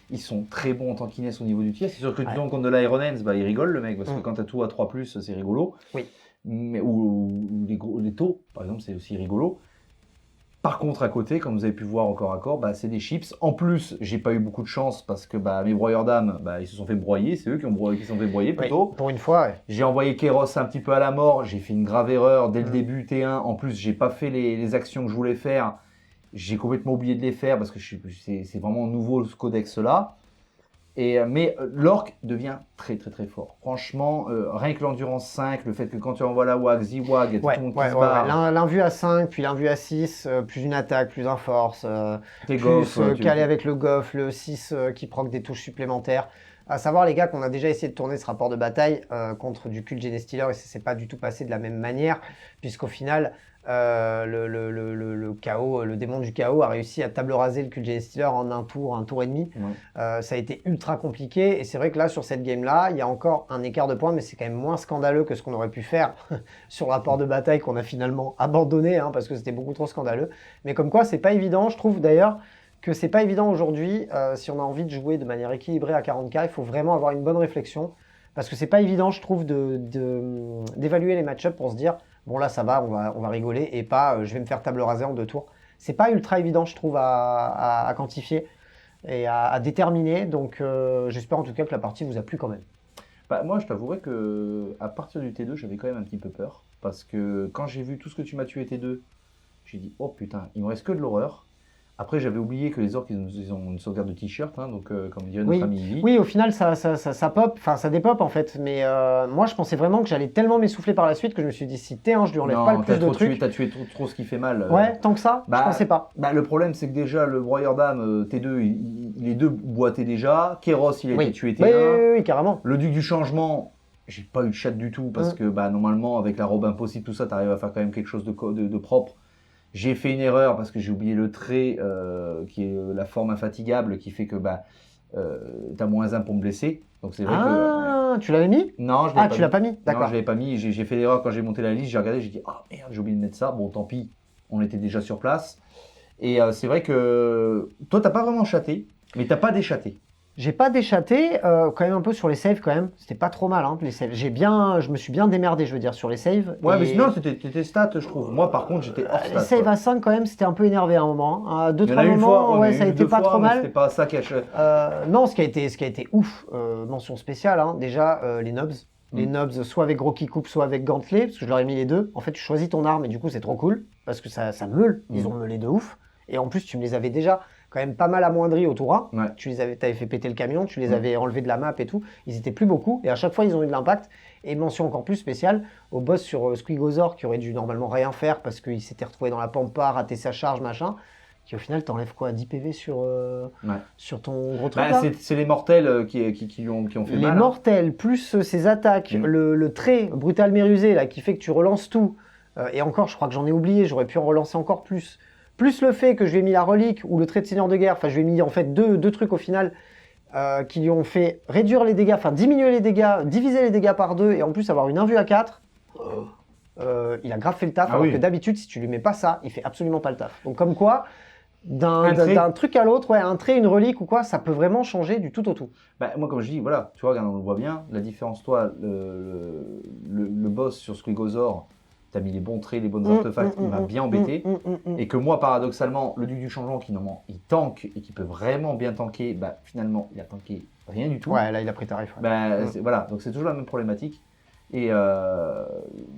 ils sont très bons en tankiness au niveau du tir. C'est sûr que tu tombes contre de l'Iron Hands, bah, il rigole le mec, parce que quand tu as tout à 3+, c'est rigolo. Oui. Mais, ou les taux, par exemple, c'est aussi rigolo. Par contre, à côté, comme vous avez pu voir au corps à corps, bah, c'est des chips. En plus, j'ai pas eu beaucoup de chance parce que bah, mes broyeurs d'âme, bah, ils se sont fait broyer. C'est eux qui se sont fait broyer plutôt. Oui, pour une fois, ouais. J'ai envoyé Kéros un petit peu à la mort. J'ai fait une grave erreur dès le début T1. En plus, j'ai pas fait les actions que je voulais faire. J'ai complètement oublié de les faire parce que c'est vraiment nouveau ce codex-là. Mais l'orc devient très très très fort. Franchement, rien que l'endurance 5, le fait que quand tu envoies la wag, Z-Wag, il y a tout le monde qui se barre. L'invue à 5, puis l'invue à 6, plus une attaque, plus un force, plus calé avec le goff, le 6 qui proc des touches supplémentaires. À savoir les gars qu'on a déjà essayé de tourner ce rapport de bataille contre du cult Genestealer et ça s'est pas du tout passé de la même manière, puisqu'au final, le chaos, le démon du chaos a réussi à table raser le cult Genestealer en un tour et demi. Ouais. Ça a été ultra compliqué et c'est vrai que là sur cette game là il y a encore un écart de points mais c'est quand même moins scandaleux que ce qu'on aurait pu faire sur le rapport de bataille qu'on a finalement abandonné hein, parce que c'était beaucoup trop scandaleux. Mais comme quoi c'est pas évident, je trouve d'ailleurs que c'est pas évident aujourd'hui si on a envie de jouer de manière équilibrée à 40k, il faut vraiment avoir une bonne réflexion parce que c'est pas évident je trouve d'évaluer les match-ups pour se dire bon là ça va, on va rigoler et pas je vais me faire table rasée en 2 tours. C'est pas ultra évident je trouve à quantifier et à déterminer, donc j'espère en tout cas que la partie vous a plu quand même. Bah, moi je t'avouerai que à partir du T2 j'avais quand même un petit peu peur parce que quand j'ai vu tout ce que tu m'as tué T2, j'ai dit oh putain il me reste que de l'horreur. Après, j'avais oublié que les orques, ils ont une sauvegarde de t-shirt, hein, donc comme dirait notre ami Ivy. Oui, au final, ça pop, enfin ça dépop en fait. Mais moi, je pensais vraiment que j'allais tellement m'essouffler par la suite que je me suis dit, si T1, je lui enlève pas le plus de trucs. T'as tué trop ce qui fait mal. Ouais, tant que ça, je pensais pas. Bah, le problème, c'est que déjà, le broyeur d'âme, T2, les deux boitaient déjà. Kéros, il a été tué T1. Oui, carrément. Le duc du changement, j'ai pas eu de chat du tout parce que bah, normalement, avec la robe impossible, tout ça, t'arrives à faire quand même quelque chose de propre. J'ai fait une erreur parce que j'ai oublié le trait qui est la forme infatigable qui fait que bah, t'as -1 pour me blesser. Donc c'est vrai que. Tu l'avais mis ? Non, je l'ai pas mis. Tu l'as pas mis ? D'accord. Non, je l'avais pas mis. J'ai fait l'erreur quand j'ai monté la liste. J'ai regardé, j'ai dit oh merde, j'ai oublié de mettre ça. Bon, tant pis, on était déjà sur place. Et c'est vrai que toi, t'as pas vraiment chaté, mais t'as pas déchaté. J'ai pas déchaté, quand même un peu sur les saves quand même. C'était pas trop mal hein, les saves. Je me suis bien démerdé, je veux dire, sur les saves. Ouais, mais sinon c'était stats, je trouve. Moi, par contre, j'étais hors stats. Les saves à 5 quand même, c'était un peu énervé à un moment. À 2-3 moments, ça a été pas trop mal. C'était pas ça qui a. Non, ce qui a été ouf, mention spéciale, hein, déjà les nobs. Les nobs, soit avec gros kick coupe, soit avec gantelet, parce que je leur ai mis les deux. En fait, tu choisis ton arme et du coup, c'est trop cool, parce que ça meule. Ils ont meulé de ouf. Et en plus, tu me les avais déjà quand même pas mal amoindris au tour 1. Ouais. T'avais fait péter le camion, tu les avais enlevés de la map et tout. Ils étaient plus beaucoup et à chaque fois, ils ont eu de l'impact. Et mention encore plus spéciale au boss sur Squigozor qui aurait dû normalement rien faire parce qu'il s'était retrouvé dans la pampa, raté sa charge, machin. Qui au final t'enlève quoi 10 PV sur ton gros truc là. C'est les mortels qui ont fait mal. Les mortels, plus ses attaques, le trait brutal mérusé là, qui fait que tu relances tout. Et encore, je crois que j'en ai oublié, j'aurais pu en relancer encore plus. Plus le fait que je lui ai mis la relique ou le trait de seigneur de guerre, enfin je lui ai mis en fait deux trucs au final qui lui ont fait réduire les dégâts, enfin diminuer les dégâts, diviser les dégâts par 2 et en plus avoir une invue à 4. Il a grave fait le taf, alors que d'habitude si tu lui mets pas ça, il fait absolument pas le taf. Donc comme quoi, d'un truc à l'autre, un trait, une relique ou quoi, ça peut vraiment changer du tout au tout. Bah, moi comme je dis, voilà, tu vois, regarde, on le voit bien, la différence, toi, le boss sur Squigozor, t'as mis les bons traits, les bonnes artefacts, il m'a bien embêté. Et que moi, paradoxalement, le duc du changement qui normalement il tank et qui peut vraiment bien tanker, bah finalement il a tanké rien du tout. Ouais, là il a pris tarif. Ouais. Bah, voilà, donc c'est toujours la même problématique. Et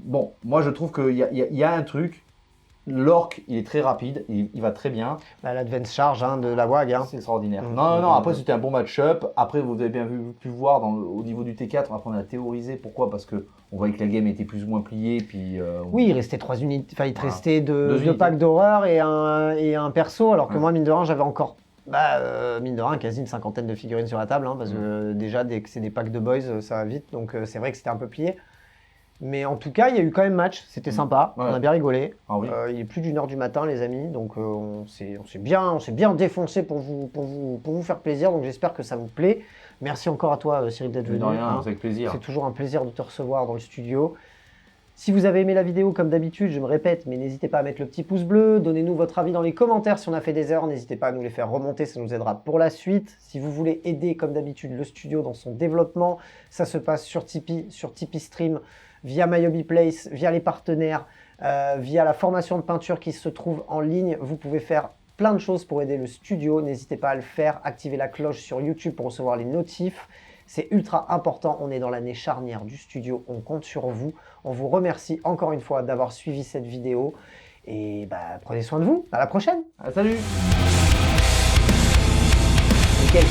bon, moi je trouve qu'il y a un truc. L'orc, il est très rapide, il va très bien. Bah, l'advance charge de la WAG. C'est extraordinaire. Non, après c'était un bon match-up. Après, vous avez bien pu voir au niveau du T4, après on a théorisé. Pourquoi ? Parce qu'on voyait que la game était plus ou moins pliée. Puis, oui, il restait 3 unités. Enfin, il te restait deux packs d'horreur et un perso. Alors que moi, mine de rien, j'avais encore Mine de rien, quasi une cinquantaine de figurines sur la table, hein, parce que déjà, dès que c'est des packs de boys, ça va vite, donc c'est vrai que c'était un peu plié. Mais en tout cas, il y a eu quand même match, c'était sympa, on a bien rigolé. Ah oui. Il est plus d'1h du matin, les amis, donc on s'est bien défoncé pour vous faire plaisir, donc j'espère que ça vous plaît. Merci encore à toi, Cyril, d'être venu. De rien, hein. c'est avec plaisir. C'est toujours un plaisir de te recevoir dans le studio. Si vous avez aimé la vidéo, comme d'habitude, je me répète, mais n'hésitez pas à mettre le petit pouce bleu, donnez-nous votre avis dans les commentaires si on a fait des erreurs, n'hésitez pas à nous les faire remonter, ça nous aidera pour la suite. Si vous voulez aider, comme d'habitude, le studio dans son développement, ça se passe sur Tipeee, sur Tipeee Stream, via My Hobby Place, via les partenaires, via la formation de peinture qui se trouve en ligne. Vous pouvez faire plein de choses pour aider le studio, n'hésitez pas à le faire, activez la cloche sur YouTube pour recevoir les notifs. C'est ultra important, on est dans l'année charnière du studio, on compte sur vous. On vous remercie encore une fois d'avoir suivi cette vidéo. Et prenez soin de vous, à la prochaine. Salut. Nickel.